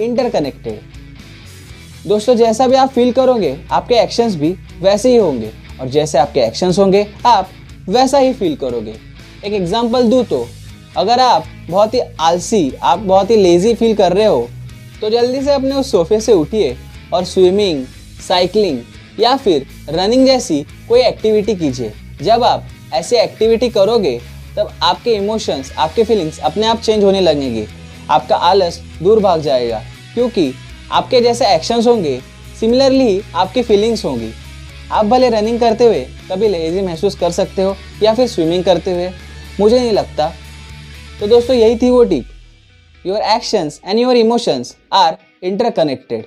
interconnected. दोस्तों जैसा भी आप फील करोगे आपके एक्शंस भी वैसे ही होंगे और जैसे आपके एक्शंस होंगे आप वैसा ही फील करोगे। एक एग्जांपल दूँ तो अगर आप बहुत ही आलसी, आप बहुत ही लेजी फील कर रहे हो तो जल्दी से अपने उस सोफे से उठिए और स्विमिंग, साइकिलिंग या फिर रनिंग जैसी कोई एक्टिविटी कीजिए। जब आप ऐसी एक्टिविटी करोगे तब आपके इमोशंस, आपके फीलिंग्स अपने आप चेंज होने लगेंगे। आपका आलस दूर भाग जाएगा क्योंकि आपके जैसे एक्शंस होंगे, सिमिलरली आपकी फीलिंग्स होंगी। आप भले रनिंग करते हुए कभी लेजी महसूस कर सकते हो या फिर स्विमिंग करते हुए, मुझे नहीं लगता। तो दोस्तों यही थी वो tip. Your actions and your emotions are interconnected.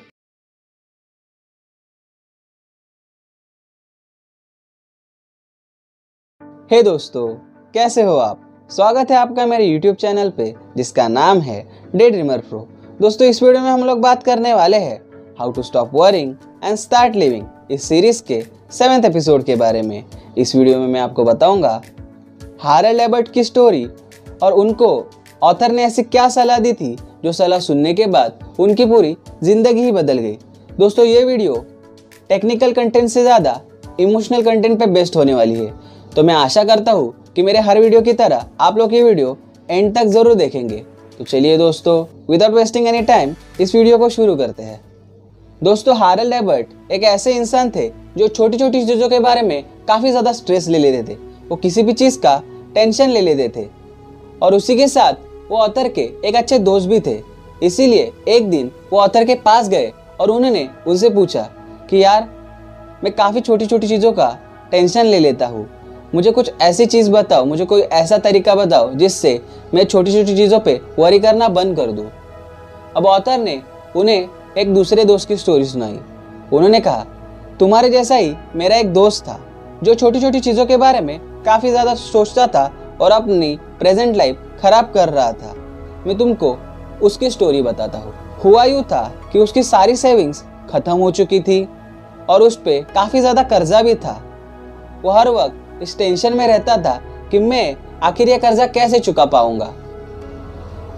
Hey दोस्तों, कैसे हो आप? स्वागत है आपका मेरे YouTube चैनल पे जिसका नाम है डे ड्रीमर प्रो। दोस्तों इस वीडियो में हम लोग बात करने वाले हैं how to stop worrying and start living इस सीरीज के 7th एपिसोड के बारे में। इस वीडियो में मैं आपको बताऊंगा हारेल्ड एबर्ट की स्टोरी और उनको ऑथर ने ऐसी क्या सलाह दी थी जो सलाह सुनने के बाद उनकी पूरी जिंदगी ही बदल गई। दोस्तों ये वीडियो टेक्निकल कंटेंट से ज़्यादा इमोशनल कंटेंट पे बेस्ड होने वाली है, तो मैं आशा करता हूँ कि मेरे हर वीडियो की तरह आप लोग ये वीडियो एंड तक ज़रूर देखेंगे। तो चलिए दोस्तों, विदाउट वेस्टिंग एनी टाइम इस वीडियो को शुरू करते हैं। दोस्तों हारेल्ड एबर्ट एक ऐसे इंसान थे जो छोटी छोटी चीज़ों के बारे में काफ़ी ज़्यादा स्ट्रेस ले लेते थे। वो किसी भी चीज़ का टेंशन ले लेते थे और उसी के साथ वो ऑथर के एक अच्छे दोस्त भी थे। इसीलिए एक दिन वो ऑथर के पास गए और उन्होंने उनसे पूछा कि यार मैं काफ़ी छोटी छोटी चीज़ों का टेंशन ले लेता हूँ, मुझे कुछ ऐसी चीज़ बताओ, मुझे कोई ऐसा तरीका बताओ जिससे मैं छोटी छोटी चीज़ों पे वरी करना बंद कर दूँ। अब ऑथर ने उन्हें एक दूसरे दोस्त की स्टोरी सुनाई। उन्होंने कहा तुम्हारे जैसा ही मेरा एक दोस्त था जो छोटी छोटी चीज़ों के बारे में काफ़ी ज़्यादा सोचता था और अपनी प्रेजेंट लाइफ खराब कर रहा था। मैं तुमको उसकी स्टोरी बताता हूँ। हुआ यूँ था कि उसकी सारी सेविंग्स खत्म हो चुकी थी और उस पे काफ़ी ज़्यादा कर्जा भी था। वो हर वक्त इस टेंशन में रहता था कि मैं आखिर ये कर्जा कैसे चुका पाऊंगा।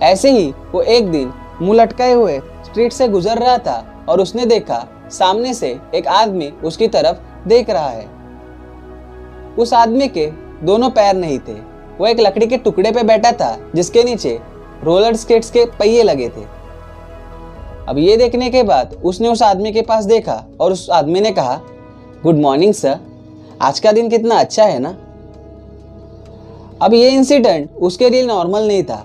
ऐसे ही वो एक दिन मुंह लटकाए हुए स्ट्रीट से गुजर रहा था और उसने देखा सामने से एक आदमी उसकी तरफ देख रहा है। उस आदमी के दोनों पैर नहीं थे, वो एक लकड़ी के टुकड़े पे बैठा था जिसके नीचे रोलर स्केट्स के पहिए लगे थे। अब ये देखने के बाद उसने उस आदमी के पास देखा और उस आदमी ने कहा गुड मॉर्निंग सर, आज का दिन कितना अच्छा है ना। अब ये इंसिडेंट उसके लिए नॉर्मल नहीं था।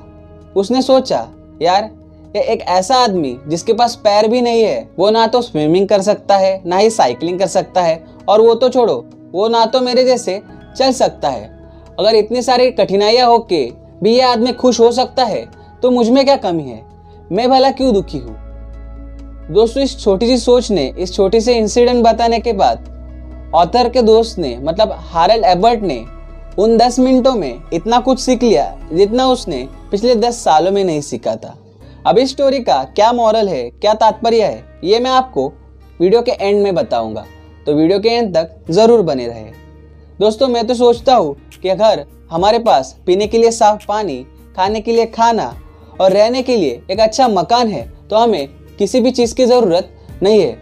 उसने सोचा यार ये एक ऐसा आदमी जिसके पास पैर भी नहीं है, वो ना तो स्विमिंग कर सकता है ना ही साइकिलिंग कर सकता है, और वो तो छोड़ो, वो ना तो मेरे जैसे चल सकता है। अगर इतनी सारी कठिनाइयाँ हो के भी ये आदमी खुश हो सकता है तो मुझ में क्या कमी है, मैं भला क्यों दुखी हूँ। दोस्तों इस छोटी सी सोच ने, इस छोटी से इंसिडेंट बताने के बाद ऑथर के दोस्त ने, मतलब हारेल्ड एबर्ट ने उन 10 मिनटों में इतना कुछ सीख लिया जितना उसने पिछले 10 सालों में नहीं सीखा था। अब इस स्टोरी का क्या मॉरल है, क्या तात्पर्य है, ये मैं आपको वीडियो के एंड में बताऊंगा, तो वीडियो के एंड तक जरूर बने रहे। दोस्तों मैं तो सोचता हूँ कि अगर हमारे पास पीने के लिए साफ पानी, खाने के लिए खाना और रहने के लिए एक अच्छा मकान है तो हमें किसी भी चीज़ की ज़रूरत नहीं है।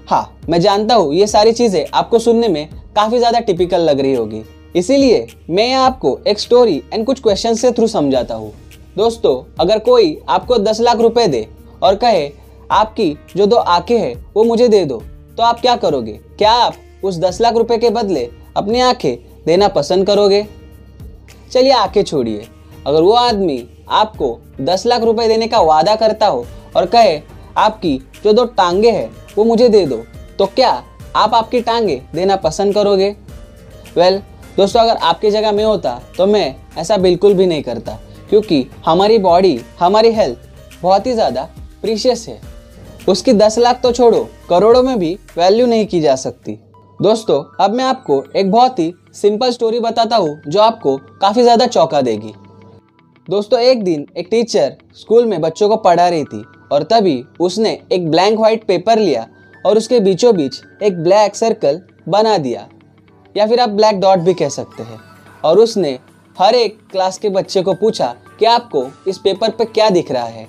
हाँ, मैं जानता हूँ ये सारी चीज़ें आपको सुनने में काफ़ी ज़्यादा टिपिकल लग रही होगी, इसीलिए मैं यहाँ आपको एक स्टोरी एंड कुछ क्वेश्चन से थ्रू समझाता हूँ। दोस्तों अगर कोई आपको 10 लाख रुपए दे और कहे आपकी जो 2 आंखें हैं वो मुझे दे दो, तो आप क्या करोगे? क्या आप उस 10 लाख रुपए के बदले अपनी आंखें देना पसंद करोगे? चलिए आंखें छोड़िए, अगर वो आदमी आपको 10 लाख रुपए देने का वादा करता हो और कहे आपकी जो 2 टांगे हैं वो मुझे दे दो, तो क्या आप आपकी टांगे देना पसंद करोगे? वेल दोस्तों अगर आपकी जगह मैं होता तो मैं ऐसा बिल्कुल भी नहीं करता, क्योंकि हमारी बॉडी, हमारी हेल्थ बहुत ही ज़्यादा प्रीशियस है। उसकी 10 लाख तो छोड़ो, करोड़ों में भी वैल्यू नहीं की जा सकती। दोस्तों अब मैं आपको एक बहुत ही सिंपल स्टोरी बताता हूँ जो आपको काफ़ी ज़्यादा चौंका देगी। दोस्तों एक दिन एक टीचर स्कूल में बच्चों को पढ़ा रही थी और तभी उसने एक ब्लैंक व्हाइट पेपर लिया और उसके बीचों बीच एक ब्लैक सर्कल बना दिया, या फिर आप ब्लैक डॉट भी कह सकते हैं, और उसने हर एक क्लास के बच्चे को पूछा कि आपको इस पेपर पर क्या दिख रहा है।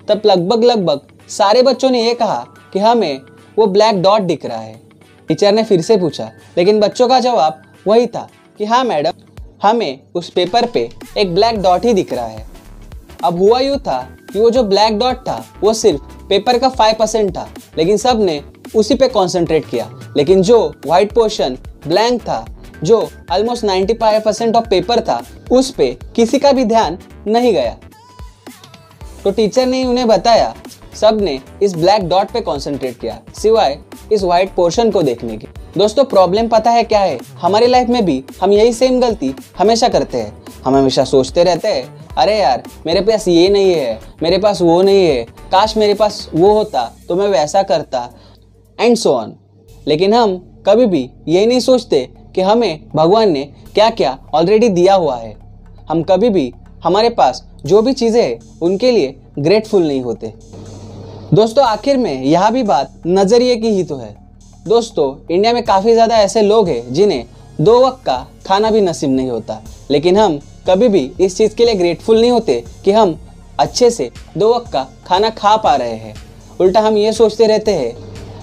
तब लगभग सारे बच्चों ने यह कहा कि हमें वो ब्लैक डॉट दिख रहा है। टीचर ने फिर से पूछा, लेकिन बच्चों का जवाब वही था कि हाँ मैडम, हमें उस पेपर पे एक ब्लैक डॉट ही दिख रहा है। अब हुआ यूँ था कि वो जो ब्लैक डॉट था वो सिर्फ पेपर का 5% था, लेकिन सब ने उसी पे कॉन्सेंट्रेट किया। लेकिन जो व्हाइट पोर्शन ब्लैंक था, जो ऑलमोस्ट 95% ऑफ पेपर था, उस पे किसी का भी ध्यान नहीं गया। तो टीचर ने उन्हें बताया, सब ने इस ब्लैक डॉट पे कॉन्सेंट्रेट किया सिवाय इस व्हाइट पोर्शन को देखने के। दोस्तों प्रॉब्लम पता है क्या है? हमारी लाइफ में भी हम यही सेम गलती हमेशा करते हैं। हम हमेशा सोचते रहते हैं, अरे यार मेरे पास ये नहीं है, मेरे पास वो नहीं है, काश मेरे पास वो होता तो मैं वैसा करता, एंड सो ऑन। लेकिन हम कभी भी ये नहीं सोचते कि हमें भगवान ने क्या क्या ऑलरेडी दिया हुआ है। हम कभी भी हमारे पास जो भी चीज़ें हैं उनके लिए ग्रेटफुल नहीं होते। दोस्तों आखिर में यह भी बात नज़रिए की ही तो है। दोस्तों इंडिया में काफ़ी ज़्यादा ऐसे लोग हैं जिन्हें 2 वक्त का खाना भी नसीब नहीं होता, लेकिन हम कभी भी इस चीज़ के लिए ग्रेटफुल नहीं होते कि हम अच्छे से 2 वक्त का खाना खा पा रहे हैं। उल्टा हम ये सोचते रहते हैं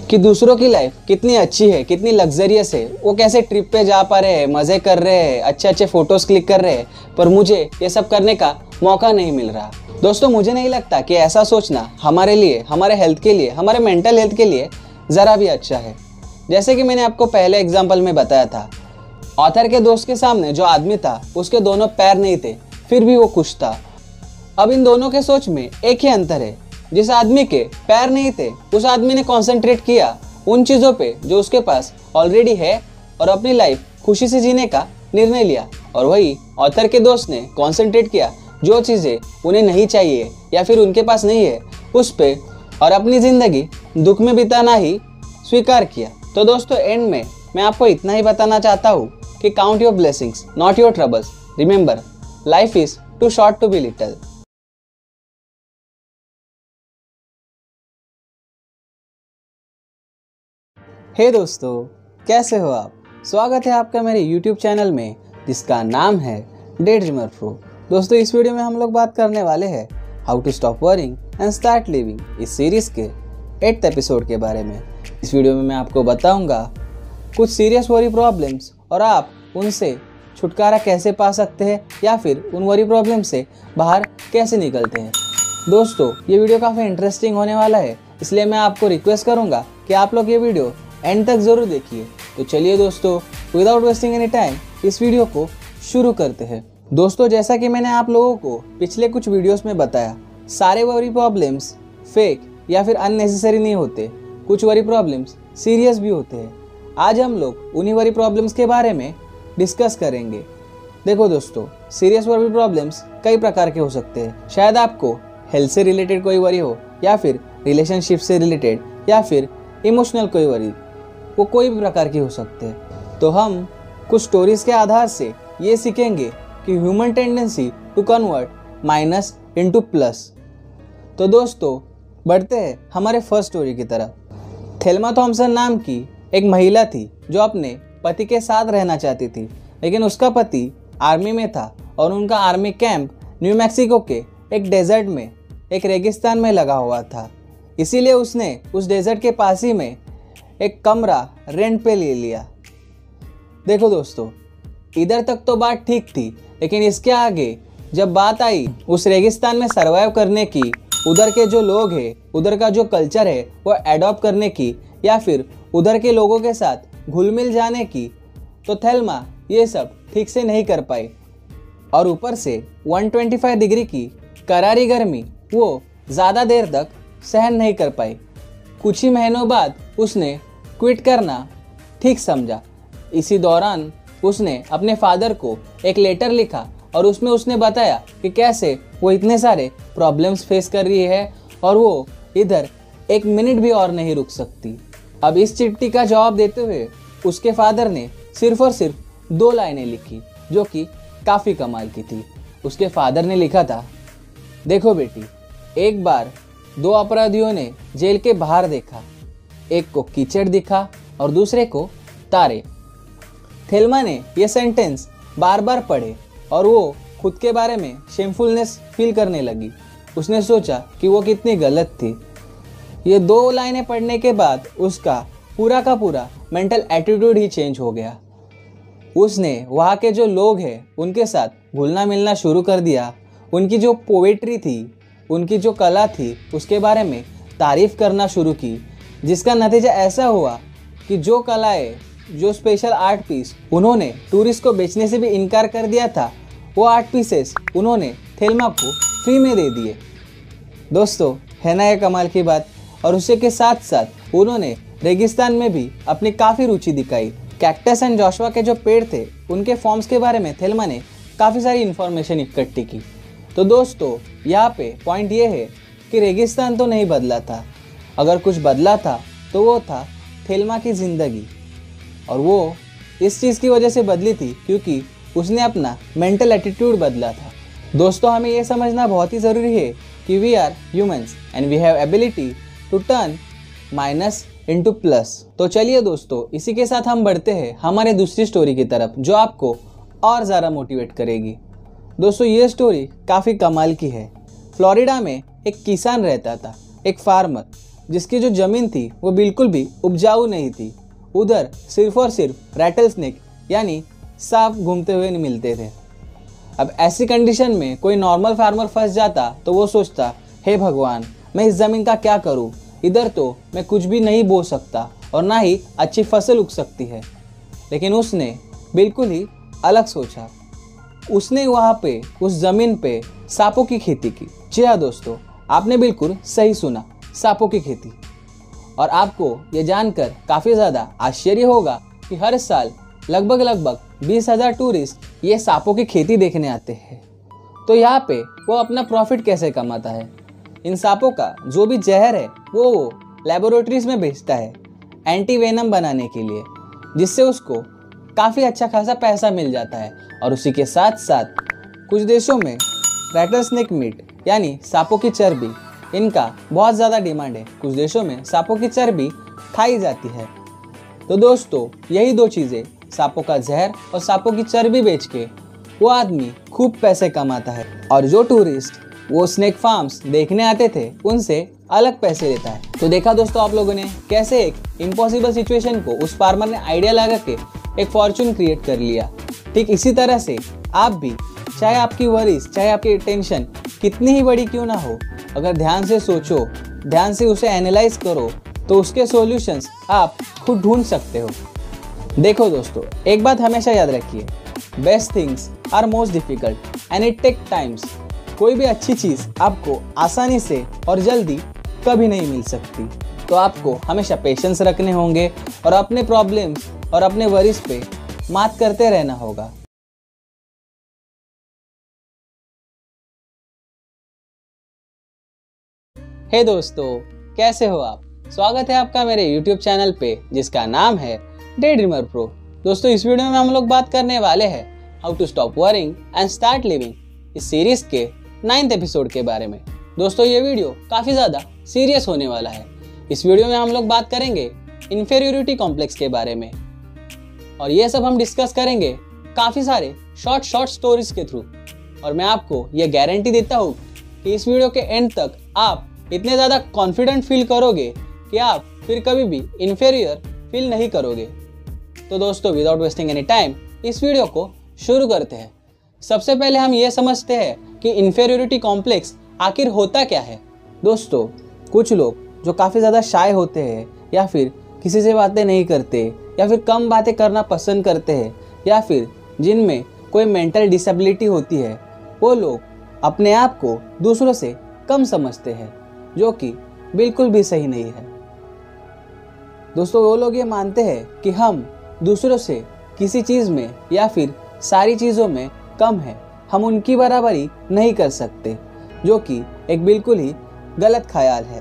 कि दूसरों की लाइफ कितनी अच्छी है, कितनी लग्जरियस है, वो कैसे ट्रिप पे जा पा रहे हैं, मज़े कर रहे हैं, अच्छे अच्छे फ़ोटोज़ क्लिक कर रहे हैं, पर मुझे ये सब करने का मौका नहीं मिल रहा। दोस्तों मुझे नहीं लगता कि ऐसा सोचना हमारे लिए, हमारे हेल्थ के लिए, हमारे मेंटल हेल्थ के लिए ज़रा भी अच्छा है। जैसे कि मैंने आपको पहले एग्जाम्पल में बताया था, ऑथर के दोस्त के सामने जो आदमी था उसके दोनों पैर नहीं थे, फिर भी वो खुश था। अब इन दोनों के सोच में एक ही अंतर है, जिस आदमी के पैर नहीं थे उस आदमी ने कॉन्सेंट्रेट किया उन चीज़ों पे जो उसके पास ऑलरेडी है और अपनी लाइफ खुशी से जीने का निर्णय लिया। और वही ऑथर के दोस्त ने कॉन्सेंट्रेट किया जो चीज़ें उन्हें नहीं चाहिए या फिर उनके पास नहीं है उस पे, और अपनी ज़िंदगी दुख में बिताना ही स्वीकार किया। तो दोस्तों एंड में मैं आपको इतना ही बताना चाहता हूँ कि count your blessings not your troubles, remember life is too short to be little. Hey दोस्तों, कैसे हो आप? स्वागत है आपका मेरे YouTube चैनल में जिसका नाम है डे ड्रीमर प्रो। दोस्तों इस वीडियो में हम लोग बात करने वाले हैं how to stop worrying and start living इस सीरीज के 8th एपिसोड के बारे में। इस वीडियो में मैं आपको बताऊंगा कुछ सीरियस वरी प्रॉब्लम्स और आप उनसे छुटकारा कैसे पा सकते हैं या फिर उन वरी प्रॉब्लम से बाहर कैसे निकलते हैं। दोस्तों ये वीडियो काफ़ी इंटरेस्टिंग होने वाला है, इसलिए मैं आपको रिक्वेस्ट करूंगा कि आप लोग ये वीडियो एंड तक ज़रूर देखिए। तो चलिए दोस्तों विदाउट वेस्टिंग एनी टाइम इस वीडियो को शुरू करते हैं। दोस्तों जैसा कि मैंने आप लोगों को पिछले कुछ वीडियोस में बताया, सारे वरी प्रॉब्लम्स फेक या फिर अननेसेसरी नहीं होते, कुछ वरी प्रॉब्लम्स सीरियस भी होते हैं। आज हम लोग उन्हीं वरी प्रॉब्लम्स के बारे में डिस्कस करेंगे। देखो दोस्तों, सीरियस वरी प्रॉब्लम्स कई प्रकार के हो सकते हैं। शायद आपको हेल्थ से रिलेटेड कोई वरी हो या फिर रिलेशनशिप से रिलेटेड या फिर इमोशनल कोई वरी, वो कोई भी प्रकार की हो सकते हैं। तो हम कुछ स्टोरीज के आधार से ये सीखेंगे कि human tendency to convert minus into plus. तो दोस्तों बढ़ते हैं हमारे फर्स्ट स्टोरी की तरफ। थेल्मा थॉमसन नाम की एक महिला थी जो अपने पति के साथ रहना चाहती थी, लेकिन उसका पति आर्मी में था और उनका आर्मी कैंप न्यू मैक्सिको के एक डेजर्ट में, एक रेगिस्तान में लगा हुआ था। इसीलिए उसने उस डेजर्ट के पास ही में एक कमरा रेंट पे ले लिया। देखो दोस्तों इधर तक तो बात ठीक थी, लेकिन इसके आगे जब बात आई उस रेगिस्तान में सरवाइव करने की, उधर के जो लोग हैं, उधर का जो कल्चर है वो एडॉप्ट करने की या फिर उधर के लोगों के साथ घुल मिल जाने की, तो थेल्मा ये सब ठीक से नहीं कर पाई। और ऊपर से 125 डिग्री की करारी गर्मी वो ज़्यादा देर तक सहन नहीं कर पाई। कुछ ही महीनों बाद उसने क्विट करना ठीक समझा। इसी दौरान उसने अपने फादर को एक लेटर लिखा और उसमें उसने बताया कि कैसे वो इतने सारे प्रॉब्लम्स फेस कर रही है और वो इधर एक मिनट भी और नहीं रुक सकती। अब इस चिट्ठी का जवाब देते हुए उसके फादर ने सिर्फ और सिर्फ 2 लाइनें लिखी जो कि काफ़ी कमाल की थी। उसके फादर ने लिखा था, देखो बेटी, एक बार 2 अपराधियों ने जेल के बाहर देखा, एक को कीचड़ दिखा और दूसरे को तारे। थेल्मा ने यह सेंटेंस बार बार पढ़े और वो खुद के बारे में शेमफुलनेस फील करने लगी। उसने सोचा कि वो कितनी गलत थी। ये 2 लाइनें पढ़ने के बाद उसका पूरा का पूरा मेंटल एटीट्यूड ही चेंज हो गया। उसने वहाँ के जो लोग हैं उनके साथ घुलना मिलना शुरू कर दिया। उनकी जो पोएट्री थी, उनकी जो कला थी, उसके बारे में तारीफ करना शुरू की, जिसका नतीजा ऐसा हुआ कि जो कलाएं, जो स्पेशल आर्ट पीस उन्होंने टूरिस्ट को बेचने से भी इनकार कर दिया था, वो आर्ट पीसेस उन्होंने थेल्मा को फ्री में दे दिए। दोस्तों, है ना ये कमाल की बात। और उसी के साथ साथ उन्होंने रेगिस्तान में भी अपनी काफ़ी रुचि दिखाई। कैक्टस एंड जोशुआ के जो पेड़ थे, उनके फॉर्म्स के बारे में थेल्मा ने काफ़ी सारी इन्फॉर्मेशन इकट्ठी की। तो दोस्तों, यहाँ पे पॉइंट ये है कि रेगिस्तान तो नहीं बदला था, अगर कुछ बदला था तो वो था थेल्मा की ज़िंदगी। और वो इस चीज़ की वजह से बदली थी क्योंकि उसने अपना मेंटल एटीट्यूड बदला था। दोस्तों, हमें ये समझना बहुत ही ज़रूरी है कि we are humans and we have ability to turn minus into plus. तो चलिए दोस्तों, इसी के साथ हम बढ़ते हैं हमारे दूसरी स्टोरी की तरफ, जो आपको और ज़्यादा मोटिवेट करेगी। दोस्तों, ये स्टोरी काफ़ी कमाल की है। फ्लोरिडा में एक किसान रहता था, एक फार्मर, जिसकी जो ज़मीन थी वो बिल्कुल भी उपजाऊ नहीं थी। उधर सिर्फ और सिर्फ रैटल स्नेक यानी सांप घूमते हुए नहीं मिलते थे। अब ऐसी कंडीशन में कोई नॉर्मल फार्मर फंस जाता तो वो सोचता, हे भगवान, मैं इस ज़मीन का क्या करूँ, इधर तो मैं कुछ भी नहीं बो सकता और ना ही अच्छी फसल उग सकती है। लेकिन उसने बिल्कुल ही अलग सोचा। उसने वहाँ पे उस ज़मीन पे सांपों की खेती की। जी हाँ दोस्तों, आपने बिल्कुल सही सुना, सांपों की खेती। और आपको ये जानकर काफ़ी ज़्यादा आश्चर्य होगा कि हर साल लगभग 20,000 टूरिस्ट ये सांपों की खेती देखने आते हैं। तो यहाँ पे वो अपना प्रॉफिट कैसे कमाता है? इन सांपों का जो भी जहर है वो लेबोरेटरीज में बेचता है एंटी वेनम बनाने के लिए, जिससे उसको काफ़ी अच्छा खासा पैसा मिल जाता है। और उसी के साथ साथ कुछ देशों में रैटल स्नेक मीट यानी सांपों की चर्बी, इनका बहुत ज़्यादा डिमांड है। कुछ देशों में सांपों की चर्बी खाई जाती है। तो दोस्तों, यही दो चीज़ें, सांपों का जहर और सांपों की चर्बी बेच के वो आदमी खूब पैसे कमाता है। और जो टूरिस्ट वो स्नेक फार्म्स देखने आते थे, उनसे अलग पैसे लेता है। तो देखा दोस्तों आप लोगों ने कैसे एक इम्पॉसिबल सिचुएशन को उस फार्मर ने आइडिया लगा के एक फॉर्चून क्रिएट कर लिया। ठीक इसी तरह से आप भी, चाहे आपकी वरीज, चाहे आपकी टेंशन कितनी ही बड़ी क्यों ना हो, अगर ध्यान से सोचो, ध्यान से उसे एनालाइज करो, तो उसके सॉल्यूशंस आप खुद ढूंढ सकते हो। देखो दोस्तों, एक बात हमेशा याद रखिए, best things are most difficult and it take times. कोई भी अच्छी चीज़ आपको आसानी से और जल्दी कभी नहीं मिल सकती। तो आपको हमेशा पेशेंस रखने होंगे और अपने प्रॉब्लम्स और अपने वरीज पे मात करते रहना होगा। हे दोस्तों, कैसे हो आप? स्वागत है आपका मेरे YouTube चैनल पे, जिसका नाम है डे ड्रीमर प्रो। दोस्तों, इस वीडियो में हम लोग बात करने वाले हैं how to stop worrying and start living, इस सीरीज के 9th एपिसोड के बारे में। दोस्तों, ये वीडियो काफ़ी ज़्यादा सीरियस होने वाला है। इस वीडियो में हम लोग बात करेंगे इन्फेरियोरिटी कॉम्प्लेक्स के बारे में, और ये सब हम डिस्कस करेंगे काफ़ी सारे शॉर्ट स्टोरीज के थ्रू। और मैं आपको ये गारंटी देता हूँ कि इस वीडियो के एंड तक आप इतने ज़्यादा कॉन्फिडेंट फील करोगे कि आप फिर कभी भी इन्फेरियर फील नहीं करोगे। तो दोस्तों, विदाउट वेस्टिंग एनी टाइम इस वीडियो को शुरू करते हैं। सबसे पहले हम ये समझते हैं कि इन्फेरियोरिटी कॉम्प्लेक्स आखिर होता क्या है। दोस्तों, कुछ लोग जो काफ़ी ज़्यादा शाय होते हैं, या फिर किसी से बातें नहीं करते, या फिर कम बातें करना पसंद करते हैं, या फिर जिनमें कोई मेंटल डिसेबिलिटी होती है, वो लोग अपने आप को दूसरों से कम समझते हैं, जो कि बिल्कुल भी सही नहीं है। दोस्तों, वो लोग ये मानते हैं कि हम दूसरों से किसी चीज़ में या फिर सारी चीज़ों में कम हैं, हम उनकी बराबरी नहीं कर सकते, जो कि एक बिल्कुल ही गलत ख्याल है।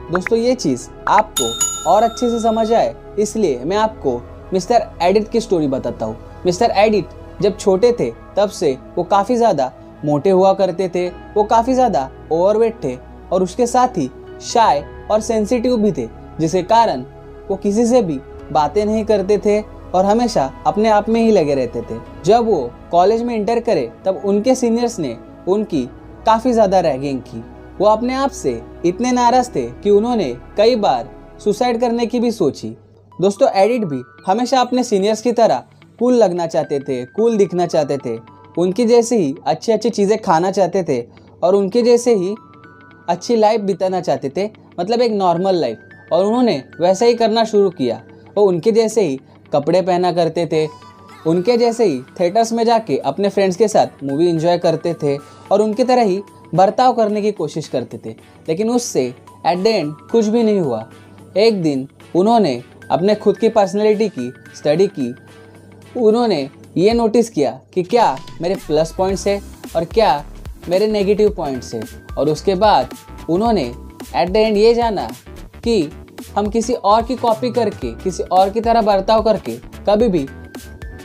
दोस्तों, ये चीज़ आपको और अच्छे से समझ आए, इसलिए मैं आपको मिस्टर एडिट की स्टोरी बताता हूँ। मिस्टर एडिट जब छोटे थे तब से वो काफ़ी ज़्यादा मोटे हुआ करते थे, वो काफ़ी ज़्यादा ओवरवेट थे, और उसके साथ ही शाय और सेंसिटिव भी थे, जिसके कारण वो किसी से भी बातें नहीं करते थे और हमेशा अपने आप में ही लगे रहते थे। जब वो कॉलेज में इंटर करे तब उनके सीनियर्स ने उनकी काफ़ी ज़्यादा रैगिंग की। वो अपने आप से इतने नाराज़ थे कि उन्होंने कई बार सुसाइड करने की भी सोची। दोस्तों एडिट भी हमेशा अपने सीनियर्स की तरह कूल लगना चाहते थे, कूल दिखना चाहते थे, उनकी जैसे ही अच्छी अच्छी चीज़ें खाना चाहते थे और उनके जैसे ही अच्छी लाइफ बिताना चाहते थे, मतलब एक नॉर्मल लाइफ। और उन्होंने वैसा ही करना शुरू किया। वो उनके जैसे ही कपड़े पहना करते थे, उनके जैसे ही थिएटर्स में जाके अपने फ्रेंड्स के साथ मूवी एंजॉय करते थे और उनकी तरह ही बर्ताव करने की कोशिश करते थे। लेकिन उससे एट द एंड कुछ भी नहीं हुआ। एक दिन उन्होंने अपने खुद की पर्सनैलिटी की स्टडी की। उन्होंने ये नोटिस किया कि क्या मेरे प्लस पॉइंट्स है और क्या मेरे नेगेटिव पॉइंट्स है। और उसके बाद उन्होंने एट द एंड ये जाना कि हम किसी और की कॉपी करके, किसी और की तरह बर्ताव करके कभी भी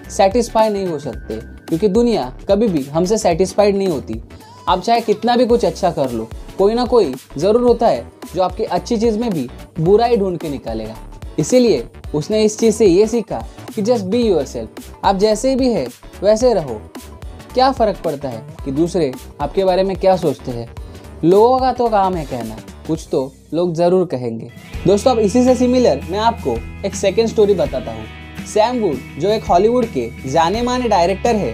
सेटिस्फाई नहीं हो सकते, क्योंकि दुनिया कभी भी हमसे सेटिस्फाइड नहीं होती। आप चाहे कितना भी कुछ अच्छा कर लो, कोई ना कोई ज़रूर होता है जो आपकी अच्छी चीज़ में भी बुराई ढूंढ के निकालेगा। इसीलिए उसने इस चीज़ से ये सीखा कि जस्ट बी योरसेल्फ। आप जैसे भी है वैसे रहो। क्या फ़र्क पड़ता है कि दूसरे आपके बारे में क्या सोचते हैं। लोगों का तो काम है कहना, कुछ तो लोग ज़रूर कहेंगे। दोस्तों अब इसी से सिमिलर मैं आपको एक सेकेंड स्टोरी बताता हूँ। सैम वुड जो एक हॉलीवुड के जाने माने डायरेक्टर है,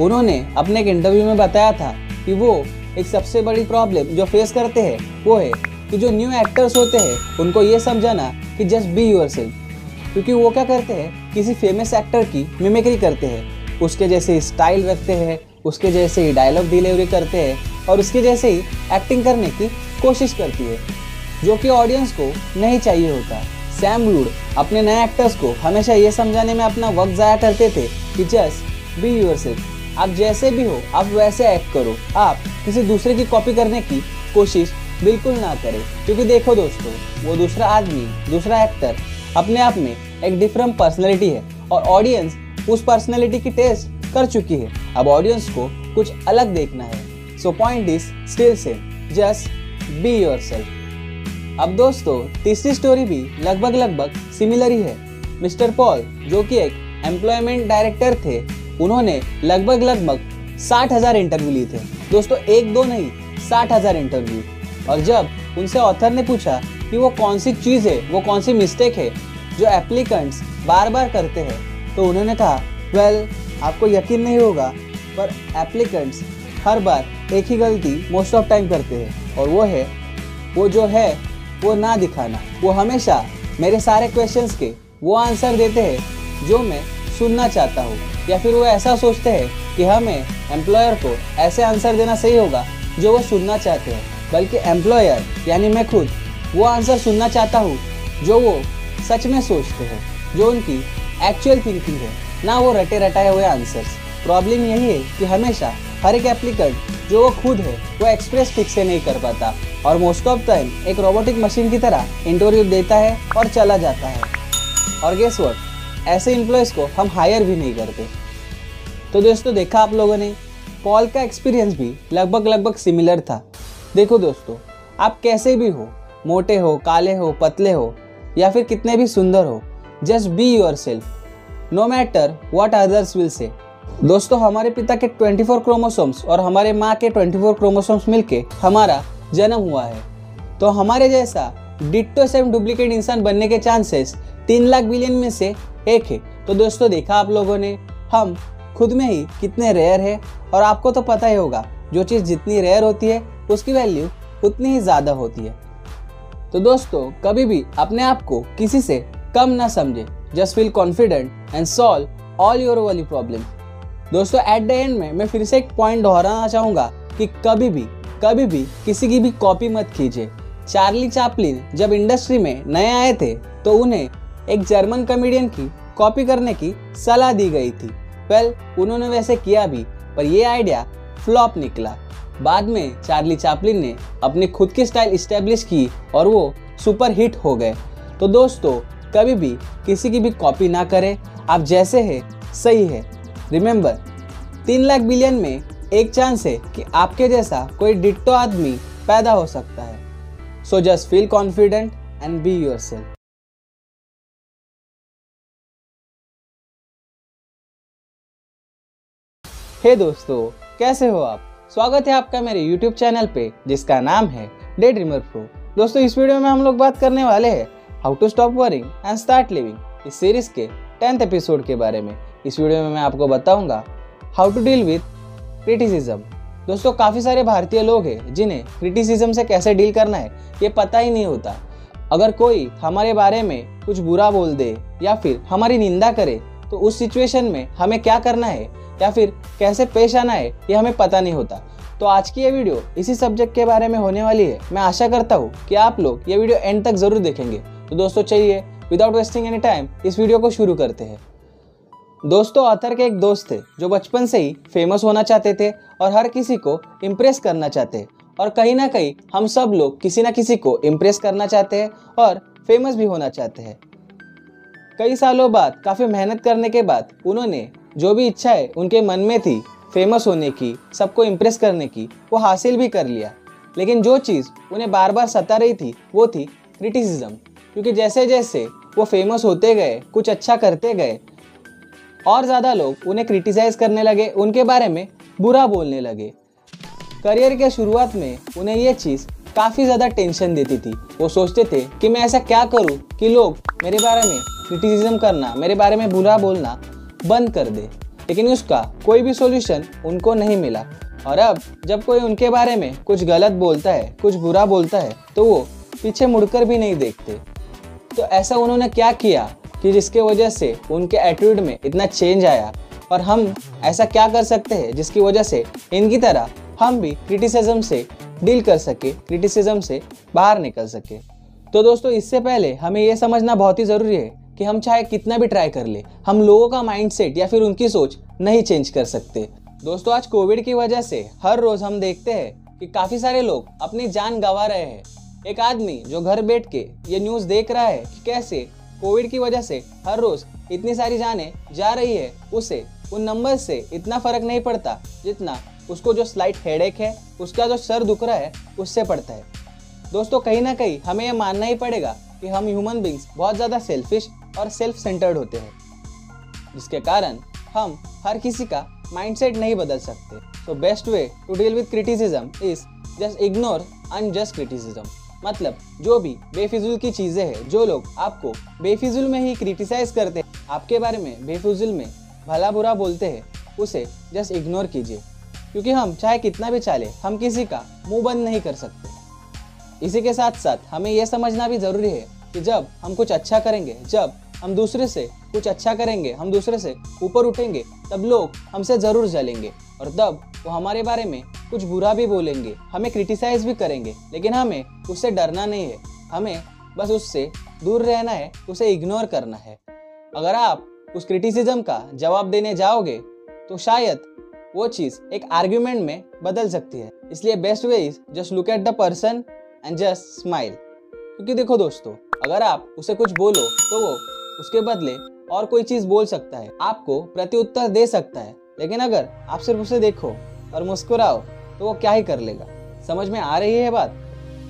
उन्होंने अपने एक इंटरव्यू में बताया था कि वो एक सबसे बड़ी प्रॉब्लम जो फेस करते हैं वो है कि जो न्यू एक्टर्स होते हैं उनको ये समझाना कि जस्ट बी योरसेल्फ। क्योंकि वो क्या करते हैं, किसी फेमस एक्टर की मिमिक्री करते हैं, उसके जैसे स्टाइल रखते हैं, उसके जैसे ही डायलॉग डिलीवरी करते हैं और उसके जैसे ही एक्टिंग करने की कोशिश करती है, जो कि ऑडियंस को नहीं चाहिए होता। सैम वुड अपने नए एक्टर्स को हमेशा ये समझाने में अपना वक्त ज़ाया करते थे कि जस्ट बी योरसेल्फ। आप जैसे भी हो आप वैसे एक्ट करो, आप किसी दूसरे की कॉपी करने की कोशिश बिल्कुल ना करें। क्योंकि देखो दोस्तों, वो दूसरा आदमी, दूसरा एक्टर अपने आप में एक डिफरेंट पर्सनैलिटी है और ऑडियंस उस पर्सनैलिटी की टेस्ट कर चुकी है। अब ऑडियंस को कुछ अलग देखना है। So point is still same, just be yourself. अब दोस्तों तीसरी स्टोरी भी लगभग सिमिलर ही है। मिस्टर पॉल जो कि एक एम्प्लॉयमेंट डायरेक्टर थे, उन्होंने लगभग 60,000 इंटरव्यू लिए थे। दोस्तों एक दो नहीं, 60,000 इंटरव्यू। और जब उनसे ऑथर ने पूछा कि वो कौन सी चीज़ है, वो कौन सी मिस्टेक है जो एप्लीकेंट्स बार बार करते हैं, तो उन्होंने कहा वेल आपको यकीन नहीं होगा पर एप्लीकेंट्स हर बार एक ही गलती मोस्ट ऑफ टाइम करते हैं, और वो है वो ना दिखाना। वो हमेशा मेरे सारे क्वेश्चंस के वो आंसर देते हैं जो मैं सुनना चाहता हूँ, या फिर वो ऐसा सोचते हैं कि हमें एम्प्लॉयर को ऐसे आंसर देना सही होगा जो वो सुनना चाहते हैं, बल्कि एम्प्लॉयर यानी मैं खुद वो आंसर सुनना चाहता हूँ जो वो सच में सोचते हैं, जो उनकी एक्चुअल थिंकिंग है, ना वो रटे रटाए हुए आंसर्स। प्रॉब्लम यही है कि हमेशा हर एक एप्लीकेंट जो वो खुद है वो एक्सप्रेस ठीक से नहीं कर पाता और मोस्ट ऑफ टाइम एक रोबोटिक मशीन की तरह इंटरव्यू देता है और चला जाता है। और गेस व्हाट, ऐसे एम्प्लॉयज़ को हम हायर भी नहीं करते। तो दोस्तों देखा आप लोगों ने, पॉल का एक्सपीरियंस भी लगभग सिमिलर था। देखो दोस्तों, आप कैसे भी हो, मोटे हो, काले हो, पतले हो या फिर कितने भी सुंदर हो, just be yourself, no matter what others will say. दोस्तों हमारे पिता के 24 क्रोमोसोम्स और हमारे माँ के 24 क्रोमोसोम्स मिलके हमारा जन्म हुआ है। तो हमारे जैसा डिट्टो सेम डुप्लीकेट इंसान बनने के चांसेस 3 लाख बिलियन में से एक है। तो दोस्तों देखा आप लोगों ने, हम खुद में ही कितने रेयर है। और आपको तो पता ही होगा, जो चीज़ जितनी रेयर होती है उसकी वैल्यू उतनी ही ज़्यादा होती है। तो दोस्तों कभी भी अपने आप को किसी से कम ना समझे। Just feel confident and solve all your वाली प्रॉब्लम। दोस्तों एट द एंड में मैं फिर से एक पॉइंट दोहराना चाहूँगा कि कभी भी किसी की भी कॉपी मत कीजिए। चार्ली चैपलिन जब इंडस्ट्री में नए आए थे तो उन्हें एक जर्मन कॉमेडियन की कॉपी करने की सलाह दी गई थी। वेल उन्होंने वैसे किया भी, पर ये आइडिया फ्लॉप निकला। बाद में चार्ली चैपलिन ने अपनी खुद की स्टाइल इस्टेब्लिश की और वो सुपर हिट हो गए। तो दोस्तों कभी भी किसी की भी कॉपी ना करें, आप जैसे हैं सही है। रिमेंबर, 3 लाख बिलियन में एक चांस है कि आपके जैसा कोई डिट्टो आदमी पैदा हो सकता है। So just feel confident and be yourself. Hey दोस्तों, कैसे हो आप? स्वागत है आपका मेरे YouTube चैनल पे जिसका नाम है डे ड्रीमर प्रो। दोस्तों इस वीडियो में हम लोग बात करने वाले हैं how to stop worrying and start living इस सीरीज के 10th एपिसोड के बारे में। इस वीडियो में मैं आपको बताऊंगा how to deal with criticism. दोस्तों, काफ़ी सारे भारतीय लोग हैं जिन्हें क्रिटिसिज्म से कैसे डील करना है ये पता ही नहीं होता। अगर कोई हमारे बारे में कुछ बुरा बोल दे या फिर हमारी निंदा करे तो उस सिचुएशन में हमें क्या करना है या फिर कैसे पेश आना है ये हमें पता नहीं होता। तो आज की ये वीडियो इसी सब्जेक्ट के बारे में होने वाली है। मैं आशा करता हूँ कि आप लोग ये वीडियो एंड तक जरूर देखेंगे। तो दोस्तों चलिए विदाउट वेस्टिंग एनी टाइम इस वीडियो को शुरू करते हैं। दोस्तों, ऑथर के एक दोस्त थे जो बचपन से ही फेमस होना चाहते थे और हर किसी को इम्प्रेस करना चाहते। और कहीं ना कहीं हम सब लोग किसी ना किसी को इम्प्रेस करना चाहते हैं और फेमस भी होना चाहते हैं। कई सालों बाद काफ़ी मेहनत करने के बाद उन्होंने जो भी इच्छा है उनके मन में थी फेमस होने की, सबको इम्प्रेस करने की, वो हासिल भी कर लिया। लेकिन जो चीज़ उन्हें बार बार सता रही थी वो थी क्रिटिसिज्म। क्योंकि जैसे जैसे वो फेमस होते गए, कुछ अच्छा करते गए, और ज़्यादा लोग उन्हें क्रिटिसाइज़ करने लगे, उनके बारे में बुरा बोलने लगे। करियर के शुरुआत में उन्हें ये चीज़ काफ़ी ज़्यादा टेंशन देती थी। वो सोचते थे कि मैं ऐसा क्या करूं कि लोग मेरे बारे में क्रिटिसिज्म करना, मेरे बारे में बुरा बोलना बंद कर दे। लेकिन उसका कोई भी सॉल्यूशन उनको नहीं मिला। और अब जब कोई उनके बारे में कुछ गलत बोलता है, कुछ बुरा बोलता है, तो वो पीछे मुड़कर भी नहीं देखते। तो ऐसा उन्होंने क्या किया कि जिसके वजह से उनके एटीट्यूड में इतना चेंज आया। और हम ऐसा क्या कर सकते हैं जिसकी वजह से इनकी तरह हम भी क्रिटिसिज्म से डील कर सके, क्रिटिसिज्म से बाहर निकल सके। तो दोस्तों, इससे पहले हमें यह समझना बहुत ही ज़रूरी है कि हम चाहे कितना भी ट्राई कर ले, हम लोगों का माइंडसेट या फिर उनकी सोच नहीं चेंज कर सकते। दोस्तों, आज कोविड की वजह से हर रोज़ हम देखते हैं कि काफ़ी सारे लोग अपनी जान गंवा रहे हैं। एक आदमी जो घर बैठ के ये न्यूज़ देख रहा है कि कैसे कोविड की वजह से हर रोज़ इतनी सारी जानें जा रही है, उसे उन नंबर से इतना फ़र्क नहीं पड़ता जितना उसको जो स्लाइट हेडेक है, उसका जो सर दुख रहा है, उससे पड़ता है। दोस्तों, कहीं ना कहीं हमें यह मानना ही पड़ेगा कि हम ह्यूमन बींग्स बहुत ज़्यादा सेल्फिश और सेल्फ सेंटर्ड होते हैं, जिसके कारण हम हर किसी का माइंडसेट नहीं बदल सकते। So best way to deal with criticism is just ignore unjust criticism. मतलब जो भी बेफिजुल की चीज़ें हैं, जो लोग आपको बेफिजुल में ही क्रिटिसाइज करते हैं, आपके बारे में बेफिजुल में भला बुरा बोलते हैं, उसे जस्ट इग्नोर कीजिए। क्योंकि हम चाहे कितना भी चाले, हम किसी का मुंह बंद नहीं कर सकते। इसी के साथ साथ हमें यह समझना भी ज़रूरी है कि जब हम कुछ अच्छा करेंगे, जब हम दूसरे से कुछ अच्छा करेंगे, हम दूसरे से ऊपर उठेंगे, तब लोग हमसे ज़रूर जलेंगे और तब वो हमारे बारे में कुछ बुरा भी बोलेंगे, हमें क्रिटिसाइज भी करेंगे। लेकिन हमें उससे डरना नहीं है, हमें बस उससे दूर रहना है, उसे इग्नोर करना है। अगर आप उस क्रिटिसिज्म का जवाब देने जाओगे तो शायद वो चीज़ एक आर्ग्यूमेंट में बदल सकती है। इसलिए best way is just look at the person and just smile. क्योंकि देखो दोस्तों, अगर आप उसे कुछ बोलो तो वो उसके बदले और कोई चीज़ बोल सकता है, आपको प्रत्युत्तर दे सकता है। लेकिन अगर आप सिर्फ उसे देखो और मुस्कुराओ तो वो क्या ही कर लेगा। समझ में आ रही है बात?